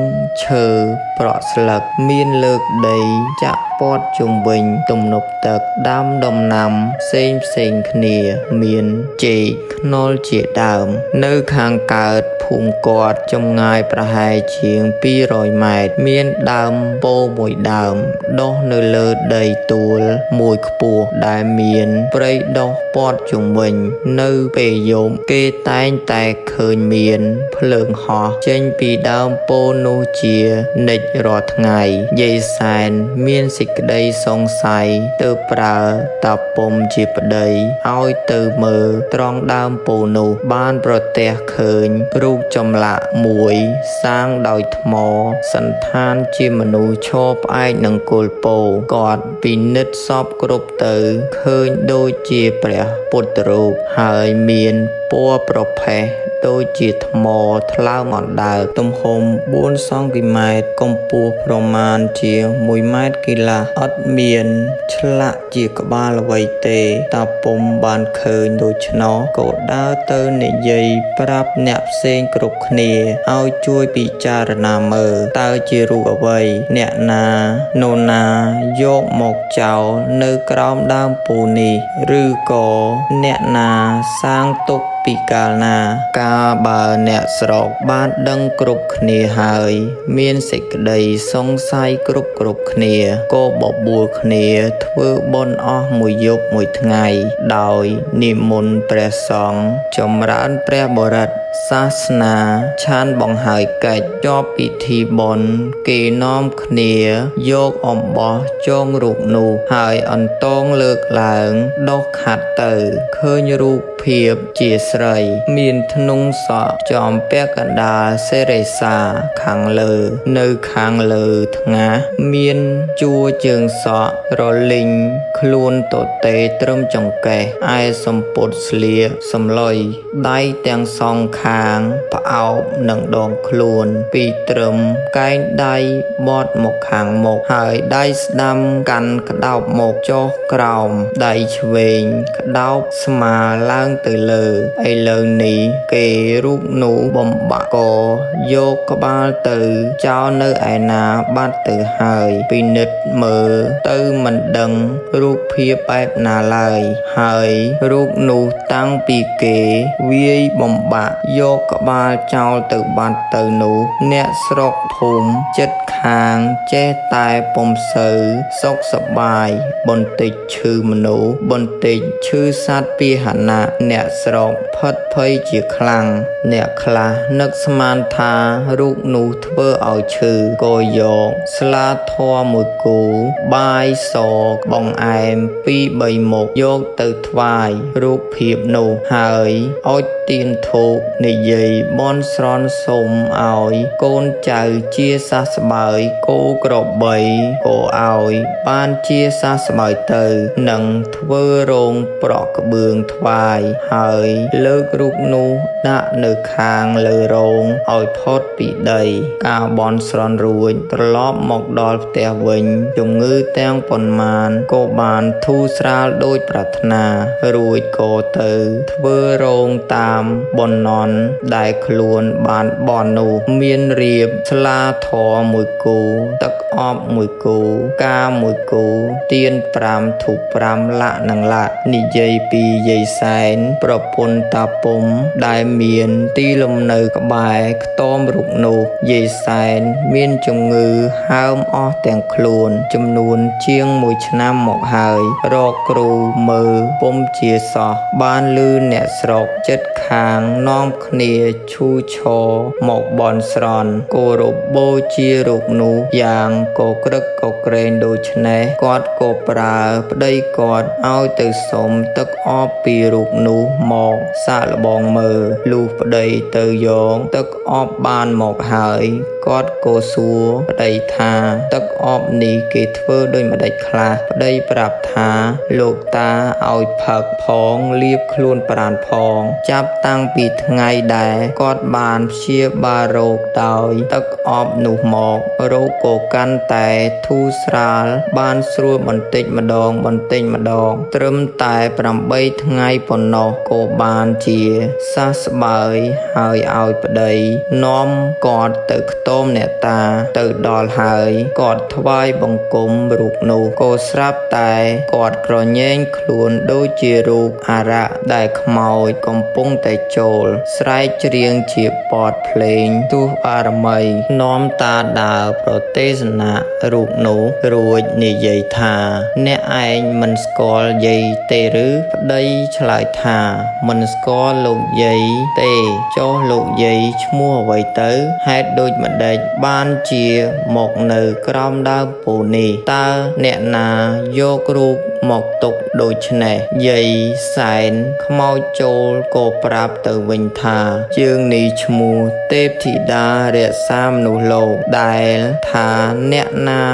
ឈើប្រក់ស្លឹកមានលើកដីចាក់ព័ទ្ធជុំវិញទំនប់ទឹកដាំដំណាំផ្សេងគ្នាមានចេកខ្នុរជាដើមនៅខាងកើតភូមិគាត់ចម្ងាយប្រហែលជាង200 ម៉ែត្រមានដើមពោធិ៍មួយដើមដុះនៅលើដីទួលមួយខ្ពស់ដែលមានព្រៃដុះព័ទ្ធជុំវិញនៅពេលយប់គេតែងតែឃើញមានភ្លើងហោះចេញពីដើមពោធិ៍នោះជានិច្ចរាល់ថ្ងៃយាយសែនមានសេចក្តីសង្ស័យទៅប្រើតាពុំជាប្តីឲ្យទៅមើលត្រង់ដើមពោធិ៍នោះបានប្រទះឃើញរូបចម្លាក់មួយសាងដោយថ្មសន្តានជាមនុស្សឈរផ្អែកនឹងគល់ពោធិ៍គាត់ពិនិត្យសពគ្រប់ទៅឃើញដូចជាព្រះពុទ្ធរូបហើយមានពណ៌ប្រផេះដូចជាថ្មថ្លើមអណ្ដើកទំហំ4 សង់ទីម៉ែត្រកម្ពស់ប្រមាណជា1 ម៉ែត្រកន្លះអត់មានឆ្លាក់ជាក្បាលអ្វីទេតាពុំបានឃើញដូច្នោះក៏ដើរទៅនិយាយប្រាប់អ្នកផ្សេងគ្រប់គ្នាឲ្យជួយពិចារណាមើលតើជារូបអ្វីអ្នកណានរណាយកមកចោលនៅក្រោមដើមពោធិ៍នេះឬក៏អ្នកណាសាងទុកពីកាលណាកាលបើអ្នកស្រុកបានដឹងគ្រប់គ្នាហើយមានសេចក្តីសង្ស័យគ្រប់គ្នាក៏បបួលគ្នាធ្វើបុណ្យអស់មួយយប់មួយថ្ងៃដោយនិមន្តព្រះសង្ឃចម្រើនព្រះបរិត្តសាសនាឆានបង្ហើយកិច្ចជាប់ពិធីបុណ្យគេនាំគ្នាយកអំបោះចងរូបនោះហើយអន្តងលើកឡើងដុសខាត់ទៅឃើញរូបភាពជាស្រីមានធ្នង់សក់ចំពាក់កណ្ដាលសេរីសាខាងលើនៅខាងលើថ្ងាសមានជួរជើងសក់រលីងខ្លួនទទេត្រឹមចង្កេះឯសម្ពុតស្លៀកសម្លុយដៃទាំងសងខាងផ្អោបនឹងដងខ្លួនពីត្រឹមកែងដៃបត់មកខាងមុខហើយដៃស្ដាំកាន់ក្តោបមកចុះក្រោមដៃឆ្វេងក្តោបស្មាឡើងទៅលើឥឡូវនេះគេរូបនោះបំបាក់កយកក្បាលទៅចោលនៅឯណាបាត់ទៅហើយពិនិត្យមើលទៅមិនដឹងរូបភាពបែបណាឡើយហើយរូបនោះតាំងពីគេវាយបំបាក់យកក្បាលចោលទៅបាត់ទៅនោះអ្នកស្រុកភូមិចិត្តខាងចេះតែពុំសូវសុខសប្បាយបន្តិចឈឺមនុស្សបន្តិចឈឺសត្វពាហនៈអ្នកស្រុកផិតភ័យជាខ្លាំងអ្នកខ្លះនឹកស្មានថារូបនោះធ្វើឲ្យឈឺក៏យកស្លាធម៌មួយគូបាយសបង្អែម2-3 មុខយកទៅថ្វាយរូបភាពនោះហើយអុជ ទៀនធូបនិយាយបន់ស្រន់សុំឲ្យកូនចៅជាសះស្បើយគោក្របីក៏ឲ្យបានជាសះស្បើយទៅនឹងធ្វើរោងប្រក់ក្បឿងថ្វាយហើយលើករូបនោះដាក់នៅខាងលើរោងឲ្យផុតពីដីការបន់ស្រន់រួចត្រឡប់មកដល់ផ្ទះវិញជំងឺទាំងប៉ុន្មានក៏បានធូរស្រាលដូចប្រាថ្នារួចក៏ទៅធ្វើរោងតាមបំណន់ដែលខ្លួនបានបន់នោះមានរៀបស្លាធម៌មួយគូទឹកអប់មួយគូកាមួយគូទៀន5ធូប5លក្ខនឹងលក្ខនិយាយពីយាយសែនប្រពន្ធតាពុំដែលមានទីលំនៅក្បែរខ្ទមរូបនោះយាយសែនមានជំងឺហើមអស់ទាំងខ្លួនចំនួនជាង1ឆ្នាំមកហើយរកគ្រូមើលពុំជាសោះបានឮអ្នកស្រុកចិត្តខាងនាំគ្នាឈូឆរមកបន់ស្រន់គោរពបូជារូបនោះយ៉ាងក៏ក្រឹកក៏ក្រែងដូច្នេះគាត់ក៏ប្រើប្តីគាត់ឲ្យទៅសុំទឹកអប់ពីរូបនោះមកសាកល្បងមើលលុះប្តីទៅយកទឹកអប់បានមកហើយគាត់ក៏សួរប្តីថាទឹកអប់នេះគេធ្វើដូចម្ដេចខ្លះប្តីប្រាប់ថាលោកតាឲ្យផឹកផងលាបខ្លួនប្រាណផងចាប់តាំងពីថ្ងៃដែលគាត់បានព្យាបាលរោគដោយទឹកអប់នោះមករោគក៏កាន់តែធូរស្រាលបានស្រួលបន្តិចម្ដងត្រឹមតែ8ថ្ងៃប៉ុណ្ណោះក៏បានជាសះស្បើយហើយឲ្យប្តីនាំគាត់ទៅខ្ទមអ្នកតាទៅដល់ហើយគាត់ថ្វាយបង្គំរូបនោះក៏ស្រាប់តែគាត់ក្រញែងខ្លួនដូចជារូបអារក្សដែលខ្មោចកំពុងតែចូលស្រែកច្រៀងជាបទភ្លេងទោះបារមីនាំតាដើរប្រទេសនារូបនោះរួចនិយាយថាអ្នកឯងមិនស្គាល់យាយទេឬប្តីឆ្លើយថាមិនស្គាល់លោកយាយទេចុះលោកយាយឈ្មោះអ្វីទៅហេតុដូចម្ដេចបានជាមកនៅក្រោមដើមពោធិ៍នេះតើអ្នកណាយករូបមកទុកដូច្នេះយាយសែនខ្មោចចូលក៏ប្រាប់ទៅវិញថាជើងនេះឈ្មោះទេពធីតារក្សាមនុស្សលោកដែលថាអ្នកណា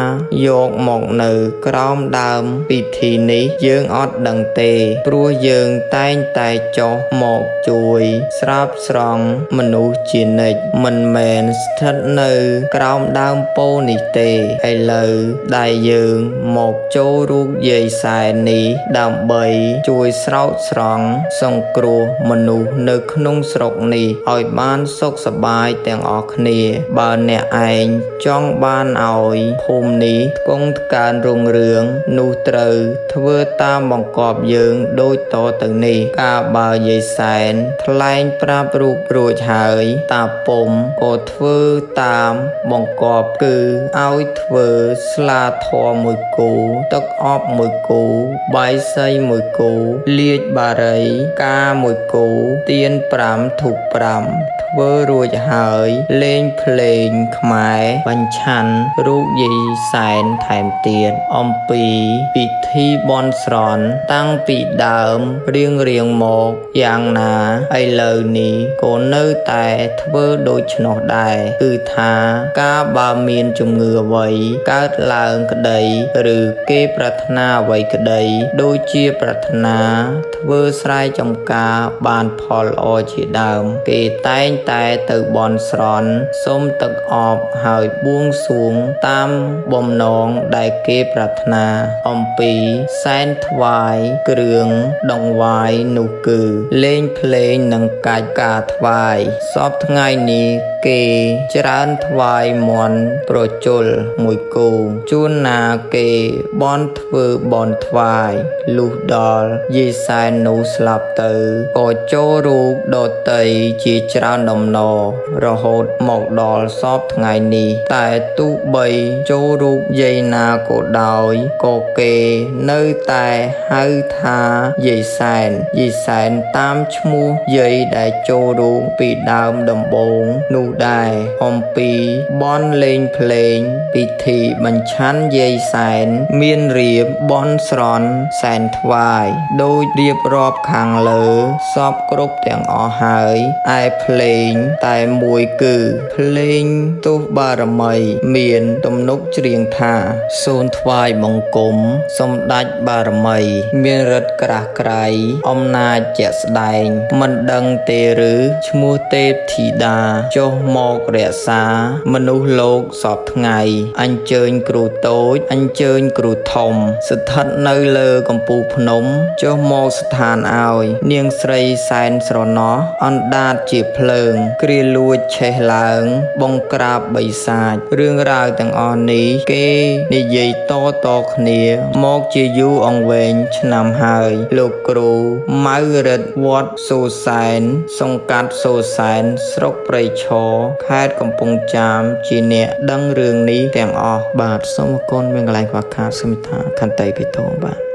យកមកនៅក្រោមដើមពិធីនេះយើងអត់ដឹងទេព្រោះយើងតែងតែចុះមកជួយស្រាប់ស្រង់មនុស្សជានិច្ចមិនមែនស្ថិតនៅក្រោមដើមពោធិ៍នេះទេឥឡូវដែលយើងមកចូលរូបយាយសែននេះដើម្បីជួយស្រោចស្រង់សង្គ្រោះមនុស្សនៅក្នុងស្រុកនេះឲ្យបានសុខសប្បាយទាំងអស់គ្នាបើអ្នកឯងចង់បានឲ្យភូមិនេះថ្កុងថ្កើងរុងរឿងនោះត្រូវធ្វើតាមបង្គាប់យើងដូចតទៅនេះកាលបើយាយសែនថ្លែងប្រាប់រូបរួចហើយតាពុំក៏ធ្វើតាមបង្គាប់គឺឲ្យធ្វើស្លាធម៌មួយគូទឹកអប់មួយគូបាយសីមួយគូលាជបារីកាមួយគូទៀន5ធូប5ធ្វើរួចហើយលេងភ្លេងខ្មែរបញ្ឆាន់រូបយាយសែនថែមទៀតអំពីពិធីបន់ស្រន់តាំងពីដើមរៀងមកយ៉ាងណាឥឡូវនេះក៏នៅតែធ្វើដូច្នោះដែរគឺថាកាលបើមានជំងឺអ្វីកើតឡើងក្តីឬគេប្រាថ្នាអ្វីក្តីដូចជាប្រាថ្នាធ្វើស្រែចម្ការបានផលល្អជាដើមគេតែងតែទៅបន់ស្រន់សុំទឹកអប់ហើយបួងសួងតាមបំណងដែលគេប្រាថ្នាអំពីសែនថ្វាយគ្រឿងដង្វាយនោះគឺលេងភ្លេងនិងកាច់ការថ្វាយសពថ្ងៃនេះគេច្រើនថ្វាយមន្តប្រជល់មួយគូជួនណាគេបន់ធ្វើបន់ថ្វាយលុះដល់យាយសែននោះស្លាប់ទៅក៏ចូលរូបដតីជាច្រើនដំណរហូតមកដល់សពថ្ងៃនេះតែទោះបីចូលរូបយាយណាក៏ដោយក៏គេនៅតែហៅថាយាយសែនតាមឈ្មោះយាយដែលចូលរូបពីដើមដំបូងនោះ ដែរអំពីបន់លេងភ្លេងពិធីបញ្ឆាន់យាយសែនមានរៀបបន់ស្រន់សែនថ្វាយដោយរៀបរាប់ខាងលើសពគ្រប់ទាំងអស់ហើយឯភ្លេងតែមួយគឺភ្លេងទោសបារមីមានទំនុកច្រៀងថាសូនថ្វាយបង្គំសម្ដេចបារមីមានឫទ្ធិក្រាស់ក្រៃអំណាចជាក់ស្ដែងមិនដឹងទេឬឈ្មោះទេពធីតាចុះមករក្សាមនុស្សលោកសពថ្ងៃអញ្ជើញគ្រូតូចអញ្ជើញគ្រូធំស្ថិតនៅលើកំពូលភ្នំចុះមកស្ថានឲ្យនាងស្រីសែនស្រណោះអណ្ដាតជាភ្លើងគ្រាលួចឆេះឡើងបង្ក្រាបបិសាចរឿងរ៉ាវទាំងអស់នេះគេនិយាយតគ្នាមកជាយូរអង្វែងឆ្នាំហើយលោកគ្រូម៉ៅរិទ្ធវត្តសូសែនសង្កាត់សូសែនស្រុកព្រៃឈរខេត្តកំពង់ចាមជាអ្នកដឹងរឿងនេះទាំងអស់បាទសូមអរគុណមានកន្លែងខ្វះខាតសូមថាខន្តីបេតងបាទ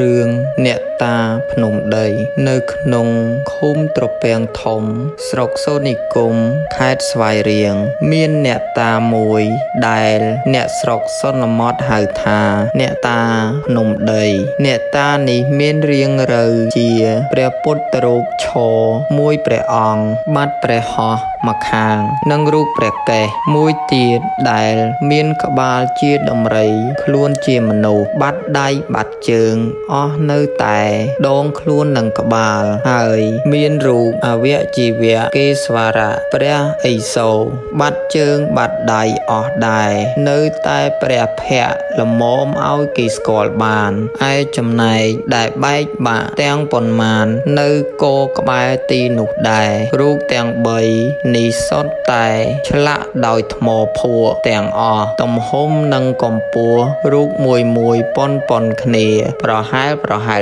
រឿងអ្នកតាភ្នំដីនៅក្នុងឃុំត្រពាំងធំស្រុកសូត្រនិគមខេត្តស្វាយរៀងមានអ្នកតាមួយដែលអ្នកស្រុកសន្មតហៅថាអ្នកតាភ្នំដីអ្នកតានេះមានរាងរៅជាព្រះពុទ្ធរូបឈរមួយព្រះអង្គបាត់ព្រះហស្ថម្ខាងនិងរូបព្រះកេសមួយទៀតដែលមានក្បាលជាដំរីខ្លួនជាមនុស្សបាត់ដៃបាត់ជើងអស់នៅតែដងខ្លួននិងក្បាលហើយមានរូបអវជីវៈកេស្វរៈព្រះឥសូរបាត់ជើងបាត់ដៃអស់ដែរនៅតែព្រះភ័ក្ត្រល្មមឲ្យគេស្គាល់បានឯចំណែកដែលបែកបាក់ទាំងប៉ុន្មាននៅគោក្បែរទីនោះដែររូបទាំង3នេះសុទ្ធតែឆ្លាក់ដោយថ្មភក់ទាំងអស់ទំហំនិងកម្ពស់រូបមួយប៉ុនគ្នាប្រហែ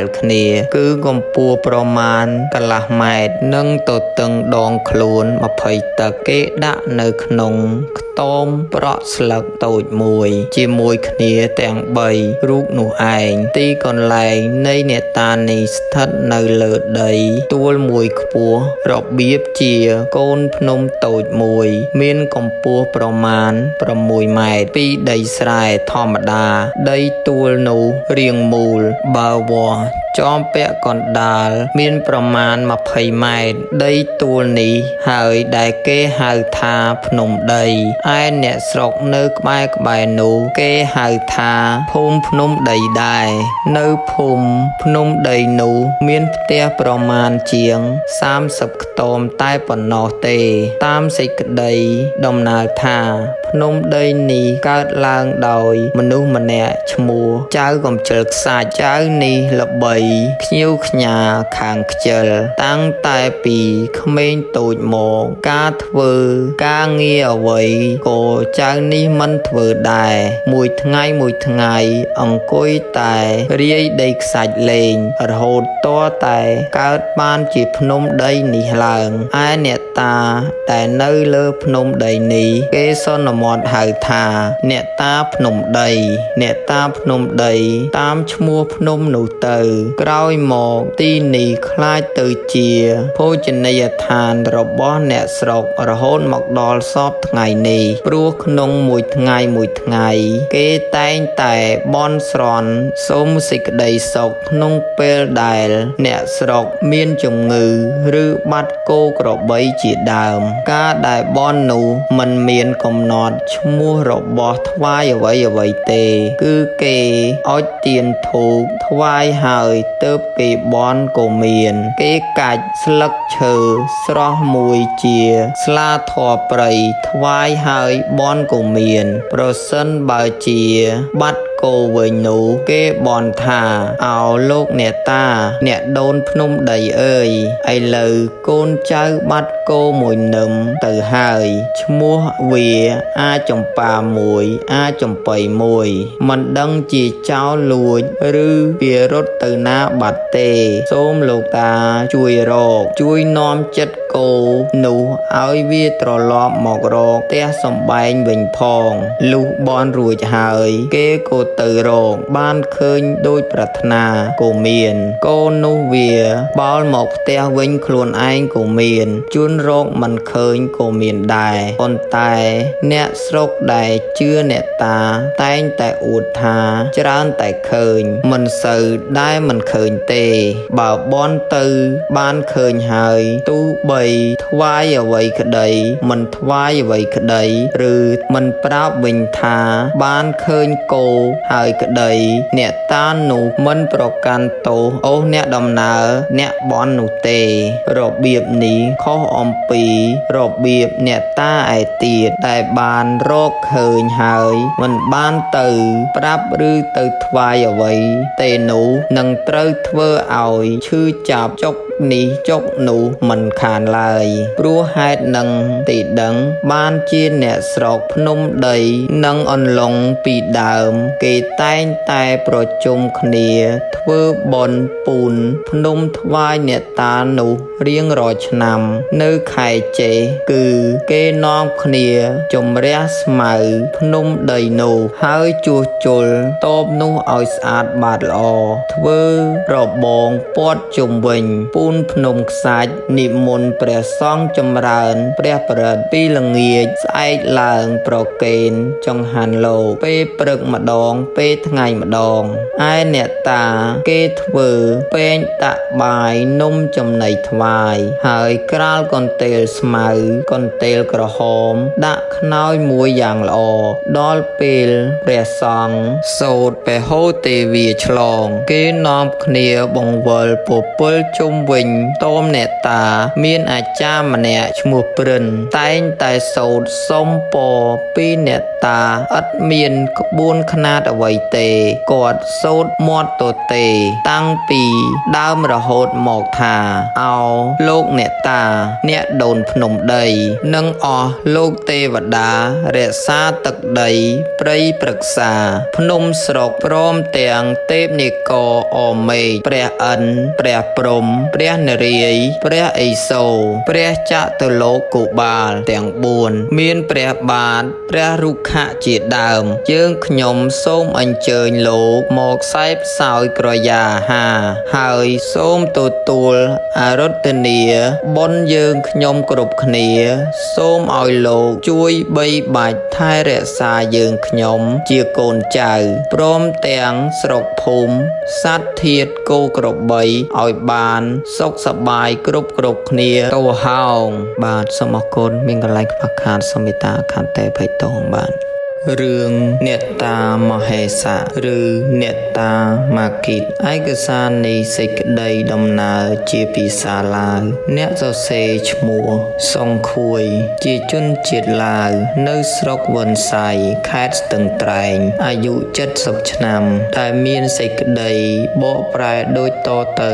លគ្នាគឺកម្ពស់ប្រមាណកន្លះម៉ែត្រនិងទទឹងដងខ្លួន20 តឹកគេដាក់នៅក្នុងខ្ទមប្រក់ស្លឹកតូចមួយជាមួយគ្នាទាំង3រូបនោះឯងទីកន្លែងនៃអ្នកតានេះស្ថិតនៅលើដីទួលមួយខ្ពស់របៀបជាកូនភ្នំតូចមួយមានកម្ពស់ប្រមាណ6 ម៉ែត្រពីដីស្រែធម្មតាដីទួលនោះរាងមូលបើវាស់ចំពាក់កណ្ដាលមានប្រមាណ20 ម៉ែត្រដីទួលនេះហើយដែលគេហៅថាភ្នំដីឯអ្នកស្រុកនៅក្បែរនោះគេហៅថាភូមិភ្នំដីដែរនៅភូមិភ្នំដីនោះមានផ្ទះប្រមាណជាង30 ខ្ទមតែប៉ុណ្ណោះទេតាមសេចក្តីដំណើរថាភ្នំដីនេះកើតឡើងដោយមនុស្សម្នាក់ឈ្មោះចៅកំជិលខ្សាច់ចៅនេះល្បីខ្ញៀវខ្ញាខាងខ្ជិលតាំងតែពីក្មេងតូចមកការធ្វើការងារអ្វីក៏ចៅនេះមិនធ្វើដែរមួយថ្ងៃអង្គុយតែរាយដីខ្សាច់លេងរហូតតតែកើតបានជាភ្នំដីនេះឡើងឯអ្នកតាដែលនៅលើភ្នំដីនេះគេសន្មតហៅថាអ្នកតាភ្នំដីអ្នកតាភ្នំដីតាមឈ្មោះភ្នំនោះទៅក្រោយមកទីនេះខ្លាចទៅជាភោជនីយដ្ឋានរបស់អ្នកស្រុករហូតមកដល់សពថ្ងៃនេះព្រោះក្នុងមួយថ្ងៃគេតែងតែបន់ស្រន់សូមសេចក្តីសុខក្នុងពេលដែលអ្នកស្រុកមានជំងឺឬបាត់គោក្របីជាដើមការដែលបន់នោះមិនមានកំណត់ឈ្មោះរបស់ថ្វាយអ្វីទេគឺគេអុជទៀនធូបថ្វាយហើយទើបគេបន់ក៏មានគេកាច់ស្លឹកឈើស្រស់មួយជាស្លាធម៌ព្រៃថ្វាយហើយបន់ក៏មានប្រសិនបើជាបាត់គោវិញនោះគេបន់ថាអោលោកអ្នកតាអ្នកដូនភ្នំដីអើយឥឡូវកូនចៅបាត់គោមួយនឹមទៅហើយឈ្មោះវាអាចចម្ប៉ាមួយអាចចំបៃមួយមិនដឹងជាចោលលួចឬវារត់ទៅណាបាត់ទេសូមលោកតាជួយរកជួយនាំចិត្តគោនោះឲ្យវាត្រឡប់មករកផ្ទះសំបែងវិញផងលុះបន់រួចហើយគេក៏ ទៅរកបានឃើញដូចប្រាថ្នាក៏មានកូននោះវាបោលមកផ្ទះវិញខ្លួនឯងក៏មានជួនរកមិនឃើញក៏មានដែរប៉ុន្តែអ្នកស្រុកដែលជឿអ្នកតាតែងតែអួតថាច្រើនតែឃើញមិនសូវដែលមិនឃើញទេបើបន់ទៅបានឃើញហើយទោះបីថ្វាយអ្វីក្តីមិនថ្វាយអ្វីក្តីឬមិនប្រាប់វិញថាបានឃើញគោហើយក្តីអ្នកតានោះមិនប្រកាន់ទោសអូសអ្នកដំណើរអ្នកបន់នោះទេរបៀបនេះខុសអំពីរបៀបអ្នកតាឯទៀតដែលបានរកឃើញហើយមិនបានទៅប្រាប់ឬទៅថ្វាយអ្វីទេនោះនឹងត្រូវធ្វើឲ្យឈឺចាប់ចុកនេះចុកនោះមិនខានឡើយព្រោះហេតុនឹងទីដឹងបានជាអ្នកស្រុកភ្នំដីនិងអន្លង់ពីដើមគេតែងតែប្រជុំគ្នាធ្វើបុណ្យពូនភ្នំថ្វាយអ្នកតានោះរៀងរាល់ឆ្នាំនៅខែចេគឺគេនាំគ្នាជំរះស្មៅភ្នំដីនោះហើយជួសជុលតបនោះឲ្យស្អាតបាតល្អធ្វើរបងព័ទ្ធជុំវិញពូនភ្នំខ្សាច់និមន្តព្រះសង្ឃចម្រើនព្រះបរិត្តពីល្ងាចស្អែកឡើងប្រគេនចង្ហាន់លោកពេលព្រឹកម្ដងពេលថ្ងៃម្ដងឯអ្នកតាគេធ្វើពេងដាក់បាយនំចំណីថ្វាយហើយក្រាលកន្ទេលស្មៅកន្ទេលក្រហមដាក់ខ្នើយមួយយ៉ាងល្អដល់ពេលព្រះសង្ឃសូត្រពហោទេវាឆ្លងគេនាំគ្នាបង្វិលពពុលជុំវិញតមអ្នកតាមានអាចារ្យម្នាក់ឈ្មោះព្រិនតែងតែសូត្រសុំពរពីអ្នកតាឥតមានក្បួនខ្នាតអ្វីទេគាត់សូត្រមាត់ទទេតាំងពីដើមរហូតមកថាអោលោកអ្នកតាអ្នកដូនភ្នំដីនិងអស់លោកទេវតារក្សាទឹកដីព្រៃព្រឹក្សាភ្នំស្រុកព្រមទាំងទេពនិករអមេឃព្រះឥន្ទព្រះព្រំព្រះនរាយណ៍ព្រះឥសូរព្រះចតុលោកុបាលទាំង4មានព្រះបាទព្រះរុក្ខជាដើមយើងខ្ញុំសូមអញ្ជើញលោកមកសែបសោយក្រយាហាហើយសូមទទួលអរុទ្ធនាបុណ្យយើងខ្ញុំគ្រប់គ្នាសូមឲ្យលោកជួយបីបាច់ថែរក្សាយើងខ្ញុំជាកូនចៅព្រមទាំងស្រុកភូមិសត្វធាតុគោក្របីឲ្យបានសុខសប្បាយគ្រប់គ្នាទៅហោងបាទសូមអរគុណមានកន្លែងខ្វះខាតសូមមេត្តាខន្តីអភ័យទោសបាទរឿងអ្នកតាមហេសៈឬអ្នកតាម៉ាគីតឯកសារនៃសេចក្តីដំណើរជាភាសាឡាវអ្នកសរសេរឈ្មោះសុងខួយជាជនជាតិឡាវនៅស្រុកវិនស័យខេត្តស្ទឹងត្រែងអាយុ70ឆ្នាំដែលមានសេចក្តីបកប្រែដូចតទៅ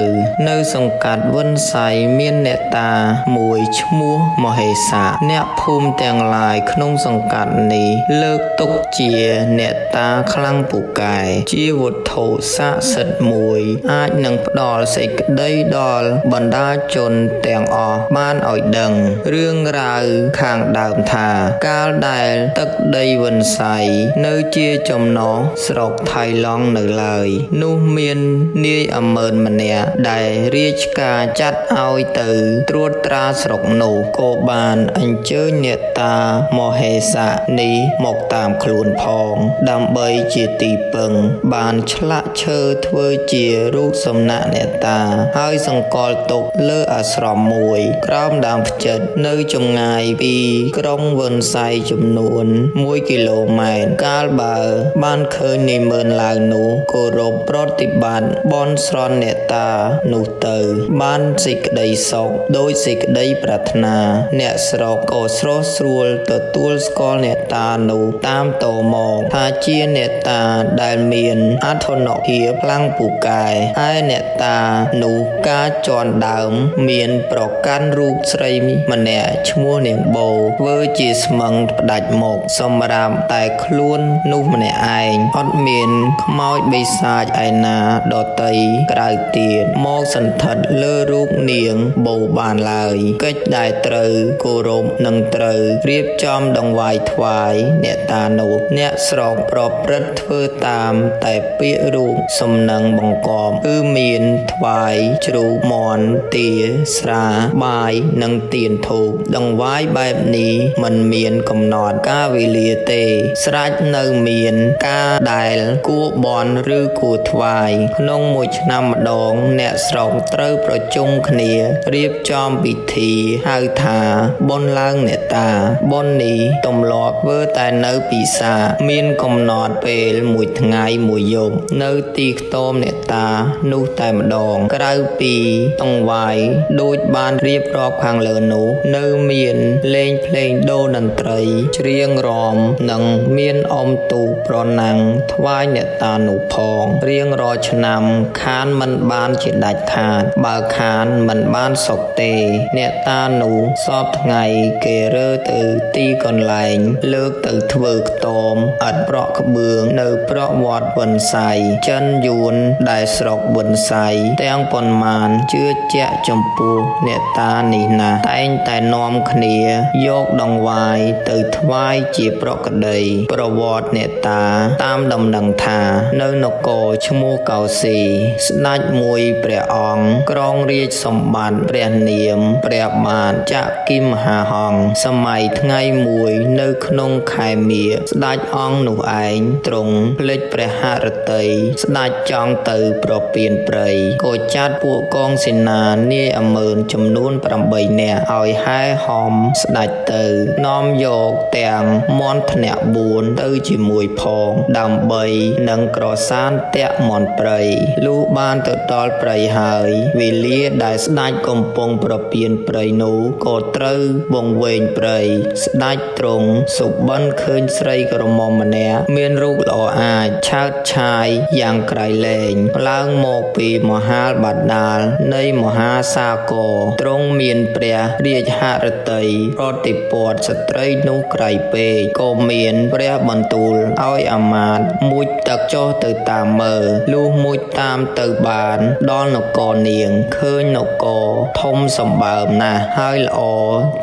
នៅសង្កាត់វិនស័យមានអ្នកតាមួយឈ្មោះមហេសៈអ្នកភូមិទាំងឡាយក្នុងសង្កាត់នេះលើកទុកជាអ្នកតាខ្លាំងពូកែជាវត្ថុស័ក្តិសិទ្ធិមួយអាចនឹងផ្ដល់សេចក្តីដល់បណ្ដាជនទាំងអស់បានឲ្យដឹងរឿងរ៉ាវខាងដើមថាកាលដែលទឹកដីវិនស័យនៅជាចំណោះស្រុកថៃឡង់នៅឡើយនោះមាននាយអមើនម្នាក់ដែលរាជការចាត់ឲ្យទៅត្រួតត្រាស្រុកនោះក៏បានអញ្ជើញអ្នកតាមហេសៈនេះមកតាមខ្លួនផងដើម្បីជាទីពឹងបានឆ្លាក់ឈើធ្វើជារូបសំណាកអ្នកតាហើយសង្កល់ទុកលើអាស្រមមួយក្រោមដើមផ្ចិតនៅចម្ងាយពីក្រុងវិនស័យចំនួន1 គីឡូម៉ែត្រកាលបើបានឃើញនាម៉ឺនឡើងនោះគោរពប្រតិបត្តិបន់ស្រន់អ្នកតានោះទៅបានសេចក្តីសុខដោយសេចក្តីប្រាថ្នាអ្នកស្រុកក៏ស្រស់ស្រួលទទួលស្គាល់អ្នកតានោះតាមតមកថាជាអ្នកតាដែលមានអធនភាពខ្លាំងពូកែហើយអ្នកតានោះការជន់ដើមមានប្រកាន់រូបស្រីម្នាក់ឈ្មោះនាងបូធ្វើជាស្មឹងផ្ដាច់មុខសម្រាប់តែខ្លួននោះម្នាក់ឯងអត់មានខ្មោចបិសាចឯណាដតីក្រៅទៀតមកសន្ធិដ្ឋលើរូបនាងបូបានឡើយកិច្ចដែលត្រូវគោរពនិងត្រូវរៀបចំដង្វាយថ្វាយអ្នកតា តានោះអ្នកស្រុកប្រព្រឹត្តធ្វើតាមតែពាក្យរូបសំណឹងបង្កប់គឺមានថ្វាយជ្រូកមាន់ទាស្រាបាយនិងទៀនធូបដង្វាយបែបនេះមិនមានកំណត់កាលវេលាទេស្រេចនៅមានការដែលគួរបន់ឬគួរថ្វាយក្នុងមួយឆ្នាំម្ដងអ្នកស្រុកត្រូវប្រជុំគ្នារៀបចំពិធីហៅថាបុណ្យឡើងអ្នកតាបុណ្យនេះទម្លាប់ធ្វើតែនៅពិសាមានកំណត់ពេលមួយថ្ងៃមួយយប់នៅទីខ្ទមអ្នកតានោះតែម្ដងក្រៅពីតង្វាយដូចបានរៀបរាប់ខាងលើនោះនៅមានលេងភ្លេងដូរតន្ត្រីច្រៀងរាំនិងមានអមទូប្រណាំងថ្វាយអ្នកតានោះផងរៀងរាល់ឆ្នាំខានមិនបានជាដាច់ខាតបើខានមិនបានសុខទេអ្នកតានោះសពថ្ងៃគេរើទៅទីកន្លែងលើកទៅធ្វើខ្ទមអត់ប្រក់ក្បឿងនៅប្រក់វត្តវិនស័យចិនយួនដែលស្រុកវិនស័យទាំងប៉ុន្មានជឿជាក់ចំពោះអ្នកតានេះណាស់តែងតែនាំគ្នាយកដង្វាយទៅថ្វាយជាប្រក្តីប្រវត្តិអ្នកតាតាមដំណឹងថានៅនគរឈ្មោះកោស៊ីស្ដេចមួយព្រះអង្គក្រងរាជសម្បត្តិព្រះនាមព្រះបាទចក្រមហាហង្សសម័យថ្ងៃមួយនៅក្នុងខែមាឃស្ដេចអង្គនោះឯងទ្រង់ភ្លេចព្រះហឫទ័យស្ដេចចង់ទៅប្រពៀនព្រៃក៏ចាត់ពួកកងសេនានាយអមើនចំនួន8នាក់ឲ្យហែហមស្ដេចទៅនាំយកទាំងមន្តធ្នាក់4ទៅជាមួយផងដើម្បីនឹងក្រសានតាក់មន្តព្រៃលុះបានទៅដល់ព្រៃហើយវេលាដែលស្ដេចកំពុងប្រពៀនព្រៃនោះក៏ត្រូវវង្វេងព្រៃស្ដេចទ្រង់សុបិនឃើញស្រីក្រមុំម្នាក់មានរូបល្អអាចឆើតឆាយយ៉ាងក្រៃលែងឡើងមកពីមហាលបដាលនៃមហាសាគរទ្រង់មានព្រះរាជហឫទ័យប្រតិព័ទ្ធស្ត្រីនោះក្រៃពេកក៏មានព្រះបន្ទូលឲ្យអាមាត្យមុជទឹកចុះទៅតាមមើលលុះមុជតាមទៅបានដល់នគរនាងឃើញនគរធំសម្បើមណាស់ហើយល្អ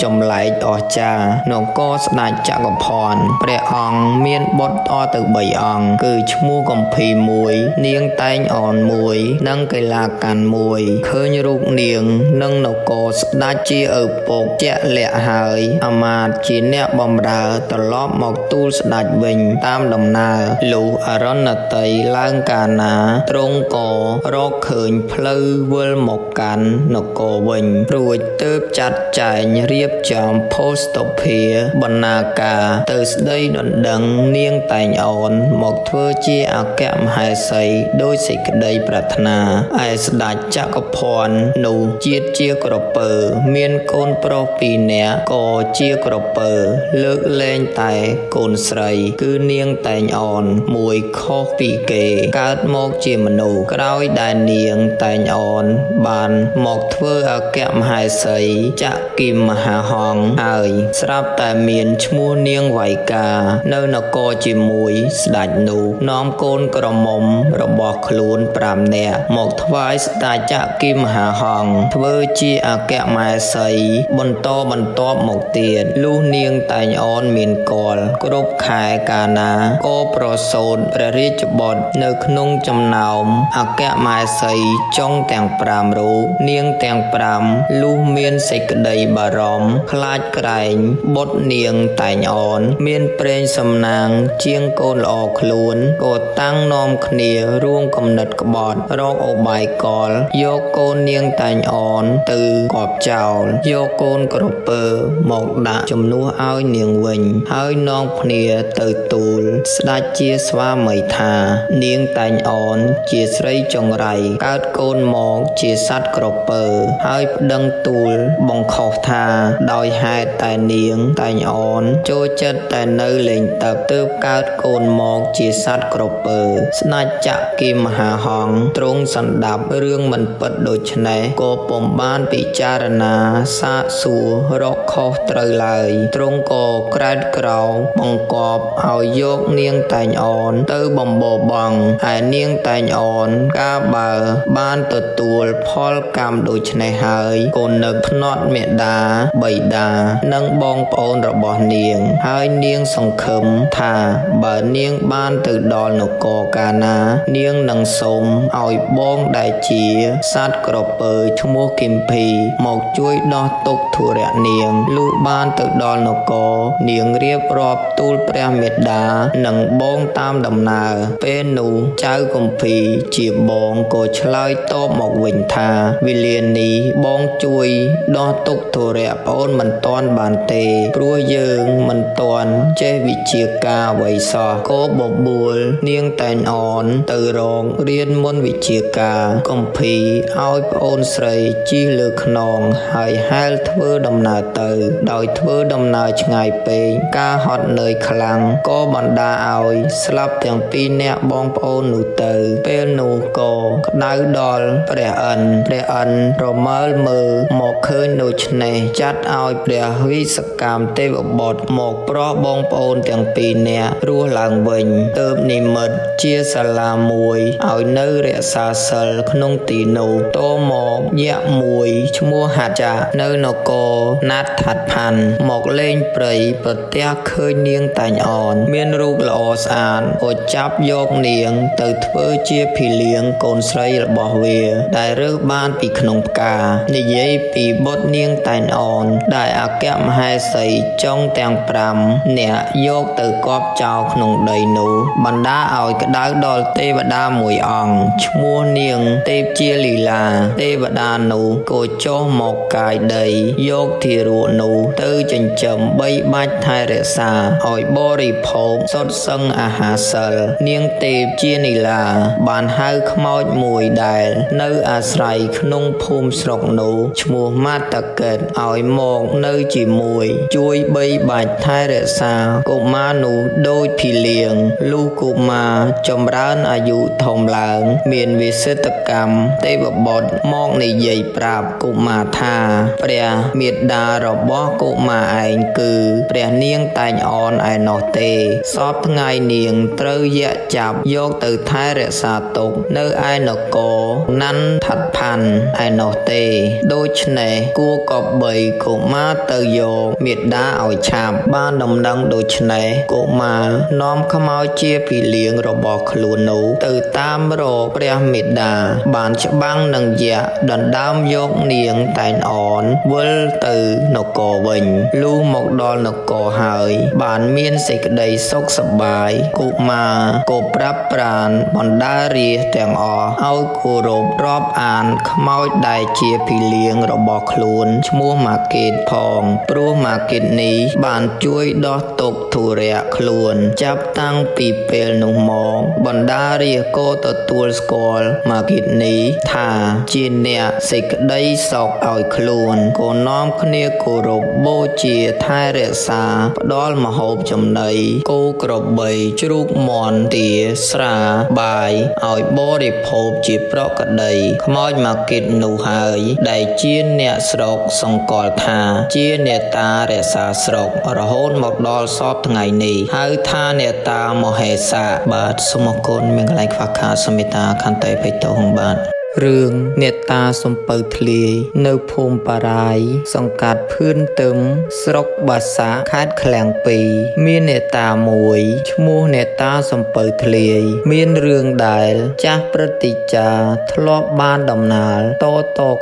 ចម្លែកអស្ចារ្យនគរស្ដេចចក្រភ័ណ្ឌព្រះអង្គមានបុត្រតទៅ3អង្គគឺឈ្មោះកំភី1នាងតែងអន1និងកៃឡាកាន់1ឃើញរូបនាងនិងនគរស្ដេចជាឪពុកជាក់លាក់ហើយអាមាត្យជាអ្នកបម្រើត្រឡប់មកទូលស្ដេចវិញតាមដំណើរលុះអរណតីឡើងកាលណាទ្រង់ក៏រកឃើញផ្លូវវិលមកកាន់នគរវិញរួចទើបចាត់ចែងរៀបចំភោស្តុភាបណ្ណាការទៅស្ដីដណ្ដឹងនាងតែងអូនមកធ្វើជាអគ្គមហេសីដោយសេចក្តីប្រាថ្នាឯស្ដេចចក្រភ័ណ្ឌនោះជាតិជាក្រពើមានកូនប្រុស2នាក់ក៏ជាក្រពើលើកលែងតែកូនស្រីគឺនាងតែងអូនមួយខុសពីគេកើតមកជាមនុស្សក្រោយដែលនាងតែងអូនបានមកធ្វើអគ្គមហេសីចក្រមហាហង្សហើយស្រាប់តែមានឈ្មោះនាងវៃកានៅនគរជាមួយស្ដេចនោះនាំកូនក្រមុំរបស់ខ្លួន5នាក់មកថ្វាយស្ដេចចក្រមហាហង្សធ្វើជាអគ្គមហេសីបន្តបន្ទាប់មកទៀតលុះនាងតែងអូនមានកលគ្រប់ខែកាលណាក៏ប្រសូតព្រះរាជបុត្រនៅក្នុងចំណោមអគ្គមហេសីចុងទាំង5រូបនាងទាំង5លុះមានសេចក្តីបារម្ភខ្លាចក្រែងបុត្រនាងតែងអូនមានព្រេងសំណាងជាងកូនល្អខ្លួនក៏តាំងនាំគ្នារួមគំនិតក្បត់រកឧបាយកលយកកូននាងតែងអូនទៅកប់ចោលយកកូនក្រពើមកដាក់ជំនួសឲ្យនាងវិញហើយនាំគ្នាទៅទូលស្ដេចជាស្វាមីថានាងតែងអូនជាស្រីចង្រៃកើតកូនមកជាសត្វក្រពើហើយប្តឹងទូលបង្ខុសថាដោយហេតុតែនាងតែងអូនចូលចិត្តតែនៅលេងទឹកទើបកើតកូនមកជាសត្វក្រពើស្ដេចចក្រមហាហង្សទ្រង់សណ្ដាប់រឿងមិនពិតដូច្នេះក៏ពុំបានពិចារណាសាកសួររកខុសត្រូវឡើយទ្រង់ក៏ក្រែតក្រោមបង្គាប់ឲ្យយកនាងតែងអូនទៅបំបរបង់ហើយនាងតែងអូនកាលបើបានទទួលផលកម្មដូច្នេះហើយក៏នឹកភ្នាត់មេដាបៃតានិងបងប្អូនរបស់នាងហើយនាងស ង្ឃឹមថាបើនាងបានទៅដល់នគរកាណានាងនឹងសូមឲ្យបងដែលជាសត្វក្រពើឈ្មោះគឹមភីមកជួយដោះទុក្ខធុរៈនាងលុះបានទៅដល់នគរនាងរៀបរាប់ទូលព្រះមេត្តានិងបងតាមដំណើរពេលនោះចៅគំភីជាបងក៏ឆ្លើយតបមកវិញថាវេលានេះបងជួយដោះទុក្ខធុរៈប្អូនមិនទាន់បានទេព្រោះយើងមិនទាន់ចេះវិជាការអ្វីសោះក៏បបួលនាងតែងអនទៅរងរៀនមុនវិជាការគំភីឲ្យប្អូនស្រីជិះលើខ្នងហើយហែលធ្វើដំណើរទៅដោយធ្វើដំណើរឆ្ងាយពេកការហត់នឿយខ្លាំងក៏បណ្ដាឲ្យស្លាប់ទាំងពីរនាក់បងប្អូននោះទៅពេលនោះក៏ក្តៅដល់ព្រះឥន្ទរមើលមើលមកឃើញដូច្នេះចាត់ឲ្យព្រះវិស្ណកម្មទេវបុត្រមកប្រោះបងប្អូនទាំងពីរនាក់រស់ឡើងវិញទើបនិមិត្តជាសាលាមួយឲ្យនៅរក្សាសិលក្នុងទីនោះតមកញាក់មួយឈ្មោះហច្ចៈនៅនគរណាត់ថាត់ផាន់មកលេងព្រៃប្រទះឃើញនាងតែងអនមានរូបល្អស្អាតក៏ចាប់យកនាងទៅធ្វើជាភីលៀងកូនស្រីរបស់វាដែលរើសបានពីក្នុងផ្កានិយាយពីបុត្រនាងតែងអនដែលអគ្គមហេសីចុងទាំង5នាក់យកទៅគប់ចោលក្នុងដីនោះបណ្ដាឲ្យក្តៅដល់ទេវតាមួយអង្គឈ្មោះនាងទេពជាលីឡាទេវតានោះក៏ចុះមកកាយដីយកធារកនោះទៅចិញ្ចឹមបីបាច់ថែរក្សាឲ្យបរិភោគសុទ្ធសឹងអាហារសិលនាងទេពជានីឡាបានហៅខ្មោចមួយដែលនៅអាស្រ័យក្នុងភូមិស្រុកនោះឈ្មោះម៉ាតកិតឲ្យមកនៅជាមួយជួយបីបាច់ថែរក្សាកុមារនោះដូចភីលៀងលុះកុមារចម្រើនអាយុធំឡើងមានវិសិទ្ធកម្មទេវបុត្រមកនិយាយប្រាប់កុមារថាព្រះមេត្តារបស់កុមារឯងគឺព្រះនាងតែងអនឯណោះទេសពថ្ងៃនាងត្រូវយៈចាប់យកទៅថែរក្សាទុកនៅឯនគរណាន់ថាត់ផាន់ឯណោះទេដូច្នេះគួរកបីកុមារទៅយកមេត្តាឲ្យឆាប់បានដំណឹងដូច្នេះកុមារនាំខ្មោចជាភីលៀងរបស់ខ្លួននោះទៅតាមរកព្រះមេត្តាបានច្បាំងនឹងយៈដណ្ដើមយកនាងតែងអនវិលទៅនគរវិញលុះមកដល់នគរហើយបានមានសេចក្តីសុខសប្បាយកុមារក៏ប្រាប់ប្រានបណ្ដារាស្ត្រទាំងអស់ឲ្យគោរពរាប់អានខ្មោចដែលជាភីលៀងរបស់ខ្លួនឈ្មោះម៉ាកេតផងព្រោះម៉ាកេតនេះបានជួយដោះទុក្ខធុរៈខ្លួនចាប់តាំងពីពេលនោះមកបណ្ដារាស្ត្រក៏ទទួលស្គាល់ម៉ាកេតនេះថាជាអ្នកសេចក្តីសុខឲ្យខ្លួនក៏នាំគ្នាគោរពបូជាថែរក្សាផ្ដល់ម្ហូបចំណីគោក្របីជ្រូកមាន់ទាស្រាបាយឲ្យបរិភោគជាប្រក្តីខ្មោចម៉ាកេតនោះហើយដែលជាអ្នកស្រុកសង្កល់ថាជាអ្នកតារក្សាស្រុករហូតមកដល់សពថ្ងៃនេះហៅថាអ្នកតាមហេសៈបាទសូមអរគុណមានកន្លែងខ្វះខាតសមេត្តាខន្តីបិទោហងបាទរឿងអ្នកតាសំពៅធ្លាយនៅភូមិបារាយសង្កាត់ភឿនទឹមស្រុកបាសាខេត្តឃ្លាំងពីរមានអ្នកតាមួយឈ្មោះអ្នកតាសំពៅធ្លាយមានរឿងដែលចាស់ព្រឹទ្ធាចារ្យធ្លាប់បានដំណាលត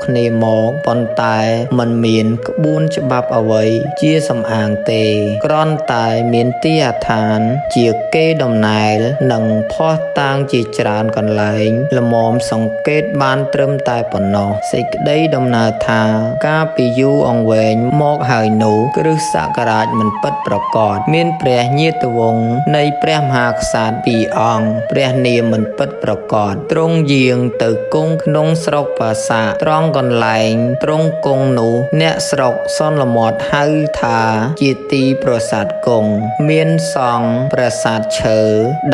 គ្នាមកប៉ុន្តែមិនមានក្បួនច្បាប់អ្វីជាសំអាងទេគ្រាន់តែមានទីអាឋានជាគេដំណែលនិងភ័ស្តុតាងជាច្រើនកន្លែងល្មមសង្កេតបានត្រឹមតែប៉ុណ្ណោះសេចក្តីដំណើរថាកាលពីយូរអង្វែងមកហើយនោះគ្រិស្តសករាជមិនពិតប្រាកដមានព្រះញាតិវង្សនៃព្រះមហាក្សត្រពីរអង្គព្រះនាមមិនពិតប្រាកដទ្រង់យាងទៅគង់ក្នុងស្រុកបាសាកត្រង់កន្លែងទ្រង់គង់នោះអ្នកស្រុកសន្លមាត់ហៅថាជាទីប្រាសាទគង់មានសង់ប្រាសាទឈើ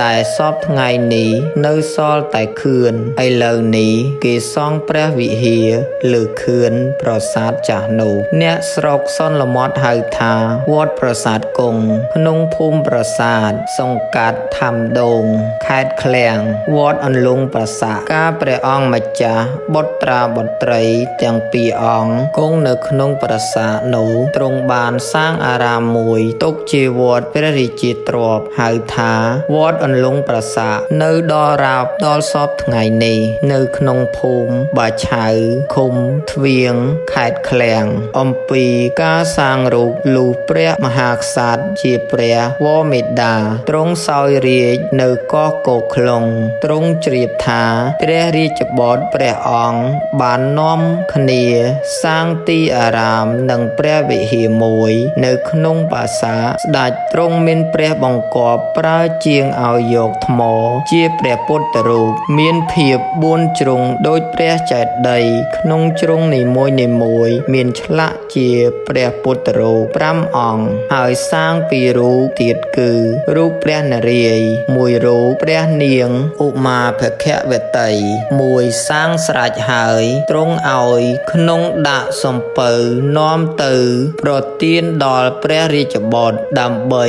ដែលសពថ្ងៃនេះនៅសល់តែខឿនឥឡូវនេះ គេសង់ព្រះវិហារលើខឿនប្រាសាទចាស់នោះអ្នកស្រុកសន្លមត់ហៅថាវត្តប្រាសាទគង់ក្នុងភូមិប្រាសាទសង្កាត់ថាំដូងខេត្តឃ្លាំងវត្តអន្លង់ប្រាសាទការព្រះអង្គម្ចាស់បុត្រាបុត្រីទាំងពីរអង្គគង់នៅក្នុងប្រាសាទនោះទ្រង់បានសាងអារាមមួយទុកជាវត្តព្រះរាជាទ្រព្យហៅថាវត្តអន្លង់ប្រាសាទនៅដល់រាបដល់សពថ្ងៃនេះនៅក្នុងភូមិបាឆៅឃុំទ្វៀងខេត្តឃ្លាំងអំពីការសាងរូបលុះព្រះមហាក្សត្រជាព្រះវរមេដាទ្រង់សោយរាជ្យនៅកោះគោកខ្លងទ្រង់ជ្រាបថាព្រះរាជបុត្រព្រះអង្គបាននាំគ្នាសាងទីអារាមនិងព្រះវិហារមួយនៅក្នុងប្រាសាទស្ដេចទ្រង់មានព្រះបង្គាប់ប្រើជាងឲ្យយកថ្មជាព្រះពុទ្ធរូបមានភាព4ជ្រុងដូចព្រះចេតិយក្នុងជ្រុងនីមួយៗមានឆ្លាក់ជាព្រះពុទ្ធរូប5អង្គហើយសាងពីររូបទៀតគឺរូបព្រះនរាយណ៍មួយរូបព្រះនាងឧមាភគវតីមួយសាងស្រេចហើយទ្រង់ឲ្យក្នុងដាក់សំពៅនាំទៅប្រទានដល់ព្រះរាជបុត្រដើម្បី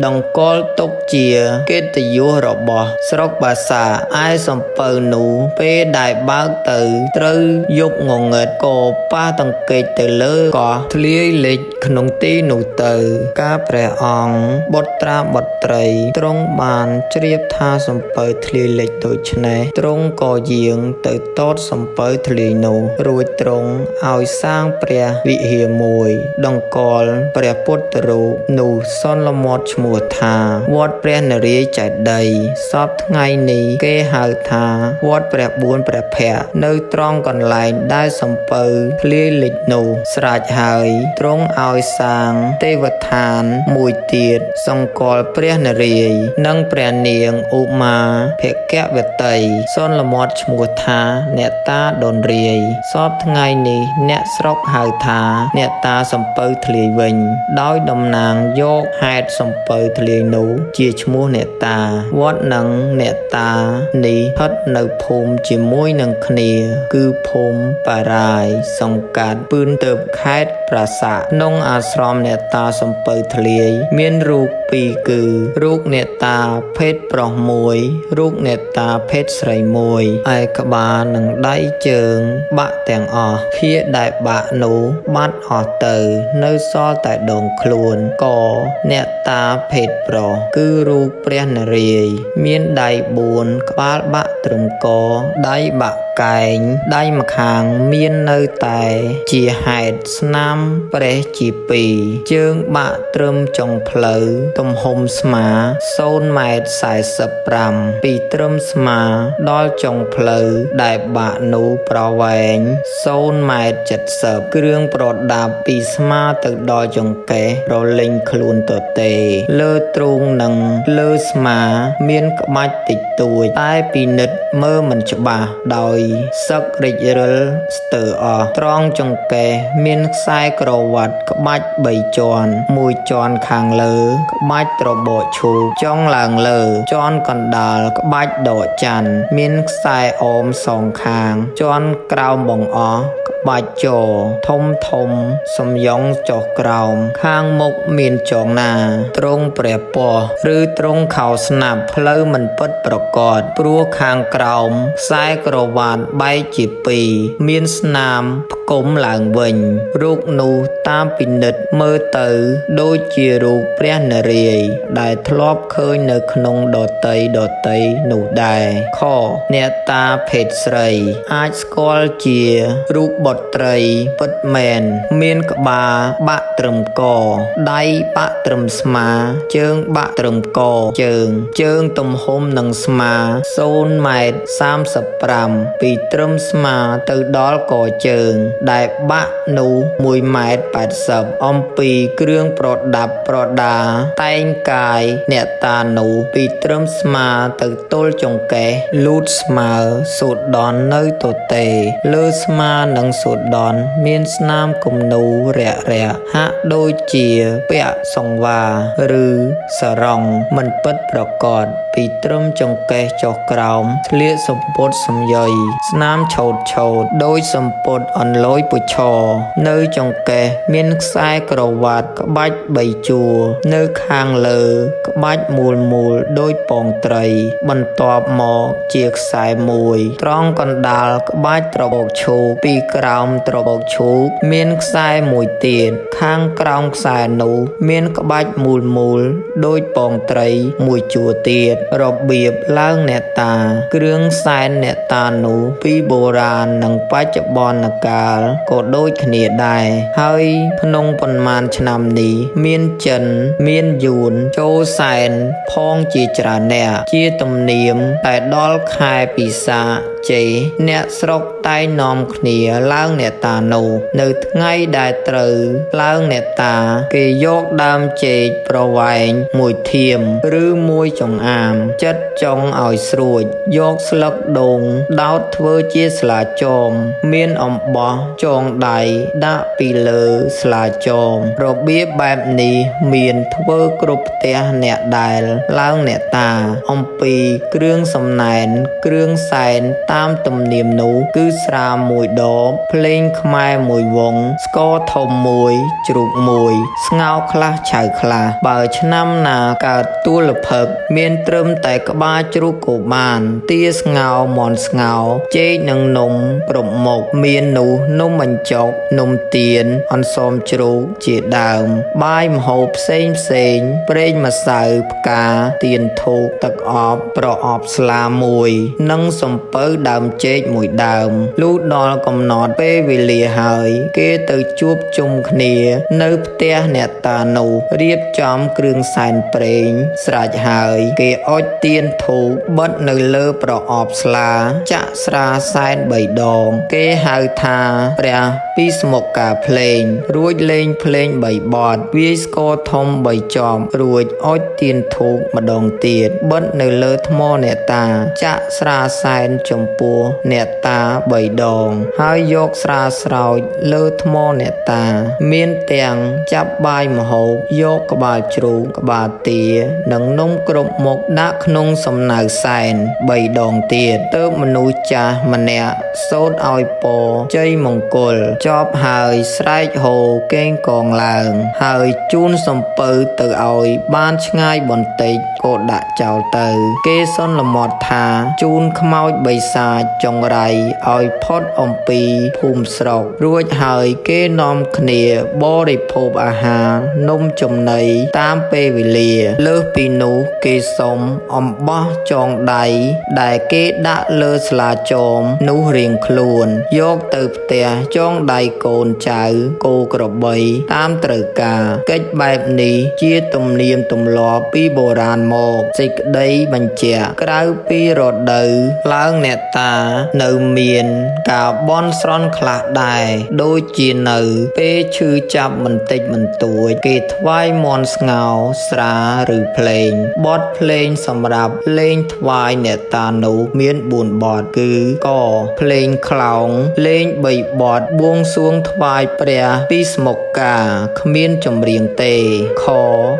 ដង្កល់ទុកជាកិត្តិយសរបស់ស្រុកបាសាឯសំពៅនោះពេលដែលបើកទៅត្រូវយប់ងងឹតក៏ប៉ះតង្កេតទៅលើកោះធ្លាយលិចក្នុងទីនោះទៅការព្រះអង្គបុត្រាបុត្រីទ្រង់បានជ្រាបថាសំពៅធ្លាយលិចដូច្នេះទ្រង់ក៏យាងទៅតតសំពៅធ្លាយនោះរួចទ្រង់ឲ្យសាងព្រះវិហារមួយដង្កល់ព្រះពុទ្ធរូបនោះសន្លមត់ឈ្មោះថាវត្តព្រះនរាយណ៍ចេតិយសពថ្ងៃនេះគេហៅថាវត្តព្រះបួនព្រះភ័ក្ត្រនៅត្រង់កន្លែងដែលសំពៅធ្លាយលិចនោះស្រេចហើយទ្រង់ឲ្យសាងទេវដ្ឋានមួយទៀតសង្កល់ព្រះនរាយណ៍និងព្រះនាងឧមាភគវតីសន្លមត់ឈ្មោះថាអ្នកតាដុនរាយសពថ្ងៃនេះអ្នកស្រុកហៅថាអ្នកតាសំពៅធ្លាយវិញដោយតំណាងយកហេតុសំពៅធ្លាយនោះជាឈ្មោះអ្នកតាវត្តនឹងអ្នកតានេះស្ថិតនៅភូមិជាមួយនឹងគ្នាគឺភូមិបារាយសង្កាត់ពឿនទើបខេត្តប្រាសាទក្នុងអាស្រមអ្នកតាសំពៅធ្លាយមានរូបពីរគឺរូបអ្នកតាភេទប្រុសមួយរូបអ្នកតាភេទស្រីមួយឯក្បាលនិងដៃជើងបាក់ទាំងអស់ភាគដែលបាក់នោះបាត់អស់ទៅនៅសល់តែដងខ្លួនកអ្នកតាភេទប្រុសគឺរូបព្រះនរាយណ៍មានដៃ4ក្បាលបាក់ត្រឹមកដៃបាក់កែងដៃម្ខាងមាននៅតែជាហេតុស្នាមប្រេះជា2ជើងបាក់ត្រឹមចុងផ្លូវទំហំស្មា0.45 ម៉ែត្រពីត្រឹមស្មាដល់ចុងផ្លូវដែលបាក់នោះប្រវែង0.70 ម៉ែត្រគ្រឿងប្រដាប់ពីស្មាទៅដល់ចង្កេះរលេងខ្លួនទទេលើទ្រូងនិងលើស្មាមានក្បាច់តិចតួចតែពិនិត្យមើលមិនច្បាស់ដោយសឹករិចរិលស្ទើរអស់ត្រង់ចង្កេះមានខ្សែក្រវ៉ាត់ក្បាច់3ជាន់មួយជាន់ខាងលើក្បាច់ត្របកឈូកចុងឡើងលើជាន់កណ្ដាលក្បាច់ដកច័ន្ទមានខ្សែអមសងខាងជាន់ក្រោមបង្អស់ក្បាច់ចធំសំយ៉ងចុះក្រោមខាងមុខមានចងណាត្រង់ព្រះពស្ត្រឬត្រង់ខោស្នាប់ផ្លូវមិនពិតប្រកបព្រោះខាងក្រោមខ្សែក្រវ៉ាត់បែកជា2មានស្នាមផ្គុំឡើងវិញរូបនោះតាមពិនិត្យមើលទៅដូចជារូបព្រះនរាយណ៍ដែលធ្លាប់ឃើញនៅក្នុងដតីនោះដែរខអ្នកតាភេទស្រីអាចស្គាល់ជារូបបុត្រីពិតមែនមានក្បាលបាក់ត្រឹមកដៃបាក់ត្រឹមស្មាជើងបាក់ត្រឹមកជើងទំហំនឹងស្មា0.35 ម៉ែត្រពីត្រឹមស្មាទៅដល់កជើងដែលបាក់នោះ1.80 ម៉ែត្រអំពីគ្រឿងប្រដាប់ប្រដាតែងកាយអ្នកតានោះពីត្រឹមស្មាទៅទល់ចង្កេះលូតស្មើសូត្រដននៅទទេលើស្មានិងសូត្រដនមានស្នាមគំនូររាក់ហាក់ដូចជាពាក់សង្វារឬសរងមិនពិតប្រកប ពីត្រឹមចង្កេះចុះក្រោមស្លៀកសំពត់សំយ៉ីស្នាមឆោតដោយសំពត់អន្លយពុឆរនៅចង្កេះមានខ្សែក្រវ៉ាត់ក្បាច់3ជួរនៅខាងលើក្បាច់មូលដោយពងត្រីបន្ទាប់មកជាខ្សែមួយត្រង់កណ្ដាលក្បាច់ត្របកឈូកពីក្រោមត្របកឈូកមានខ្សែមួយទៀតខាងក្រោមខ្សែនោះមានក្បាច់មូលដោយពងត្រីមួយជួរទៀតរបៀបឡើងអ្នកតាគ្រឿងសែនអ្នកតានោះពីបុរាណនិងបច្ចុប្បន្នកាលក៏ដូចគ្នាដែរហើយក្នុងប៉ុន្មានឆ្នាំនេះមានចិនមានយួនចូលសែនផងជាច្រើនអ្នកជាទំនៀមតែដល់ខែពិសាខចេអ្នកស្រុកតែងនាំគ្នាឡើងអ្នកតានោះនៅថ្ងៃដែលត្រូវឡើងអ្នកតាគេយកដើមចេកប្រវែងមួយធៀមឬមួយចង្អាមចិតចុងឲ្យស្រួចយកស្លឹកដូងដោតធ្វើជាស្លាចោមមានអំបោះចងដៃដាក់ពីលើស្លាចោមរបៀបបែបនេះមានធ្វើគ្រប់ផ្ទះអ្នកដែលឡើងអ្នកតាអំពីគ្រឿងសំណែនគ្រឿងសែនតាមទំនៀមនោះគឺស្រាមួយដបភ្លេងខ្មែរមួយវង់ស្ករធំមួយជ្រូកមួយស្ងោរខ្លះឆៅខ្លះបើឆ្នាំណាកើតទួលភឹកមានត្រឹមតែក្បាលជ្រូកក៏បានទាស្ងោរមន់ស្ងោរចេកនិងនំគ្រប់មុខមាននោះនំបញ្ចុកនំទៀនអន្សមជ្រូកជាដើមបាយម្ហូបផ្សេងប្រេងម្សៅផ្កាទៀនធូបទឹកអប់ប្រអប់ស្លាមួយនិងសំពៅដើមចេកមួយដើមលុះដល់កំណត់ពេលវេលាហើយគេទៅជួបជុំគ្នានៅផ្ទះអ្នកតានោះរៀបចំគ្រឿងសែនប្រេងស្រេចហើយគេអុជទៀនធូបបិទនៅលើប្រអប់ស្លាចាក់ស្រាសែន3ដងគេហៅថាព្រះពីស្មុកការភ្លេងរួចលេងភ្លេង3បទវាយស្គរធំ3ចប់រួចអុជទៀនធូបម្ដងទៀតបិទនៅលើថ្មអ្នកតាចាក់ស្រាសែនចំពោះអ្នកតា3ដងហើយយកស្រាស្រោចលើថ្មអ្នកតាមានទាំងចាប់បាយម្ហូបយកក្បាលជ្រូកក្បាលទានិងនំគ្រប់មុខដាក់ក្នុងសំណៅសែន3ដងទៀតទើបមនុស្សចាស់ម្នាក់សូត្រឲ្យពរជ័យមង្គលចប់ហើយស្រែកហូកេងកងឡើងហើយជូនសំពៅទៅឲ្យបានឆ្ងាយបន្តិចក៏ដាក់ចោលទៅគេសន្មត់ថាជូនខ្មោចបិសាចចង្រៃឲ្យផុតអំពីភូមិស្រុករួចហើយគេនាំគ្នាបរិភោគអាហារនំចំណីតាមពេលវេលាលើសពីនោះគេសុំអំបោះចងដៃដែលគេដាក់លើស្លាចោមនោះរៀងខ្លួនយកទៅផ្ទះចងដៃកូនចៅគោក្របីតាមត្រូវការកិច្ចបែបនេះជាទំនៀមទម្លាប់ពីបុរាណមកសេចក្តីបញ្ជាក់ក្រៅពីរដូវឡើងអ្នកតានៅមានការបន់ស្រន់ខ្លះដែរដូចជានៅពេលឈឺចាប់បន្តិចបន្តួចគេថ្វាយមន្តស្ងោរស្រាឬភ្លេងបទភ្លេងសម្រាប់លេងថ្វាយអ្នកតានោះមាន4បទគឺកភ្លេងខ្លោងលេង3បទបួងសួងថ្វាយព្រះពីស្មុកការគ្មានចម្រៀងទេខ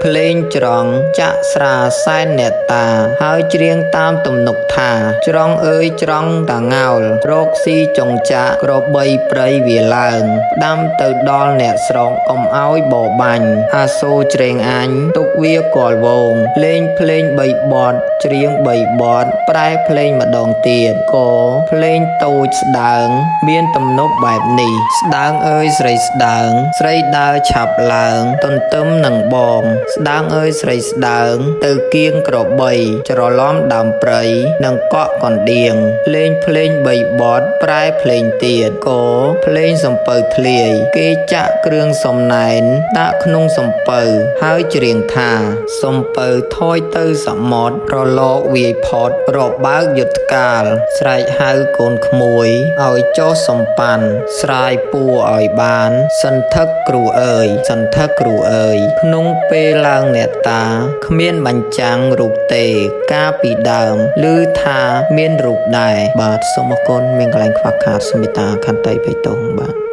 ភ្លេងច្រង់ចាក់ស្រាសែនអ្នកតាហើយច្រៀងតាមទំនុកថាច្រង់អើយច្រង់តាងោលរកស៊ីចុងចាក់ក្របីព្រៃវាឡើងផ្ដាំទៅដល់អ្នកស្រុកកុំឲ្យបបាញ់អាសូរច្រៀងអញទុកវាគាល់វងលេងភ្លេង3បទច្រៀង3បទប្រែភ្លេងម្ដងទៀតក៏ភ្លេងតូចស្ដើងមានទំនុកបែបនេះស្ដើងអើយស្រីស្ដើងស្រីដើរឆាប់ឡើងទន្ទឹមនឹងបងស្ដើងអើយស្រីស្ដើងទៅគៀងក្របីច្រឡំដើមព្រៃនិងកក់កណ្ដៀងលេងភ្លេង3បទប្រែភ្លេងទៀតក៏ភ្លេងសំពៅធ្លាយគេចាក់គ្រឿងសំណែនដាក់ក្នុងសំពៅហើយច្រៀងថាសំពៅថយទៅសមុទ្ររលកវាយផុតរបើកយុទ្ធកាលស្រែកហៅកូនក្មួយឲ្យចុះសំប៉ាន់ស្រាយពួរឲ្យបានសន្ធឹកគ្រូអើយសន្ធឹកគ្រូអើយក្នុងពេលឡើងអ្នកតាគ្មានបញ្ចាំងរូបទេកាលពីដើមឮថាមានរូបដែរបាទសូមអរគុណមានកន្លែងខ្វះខាតសូមមេត្តាខន្តីបេតុងបាទ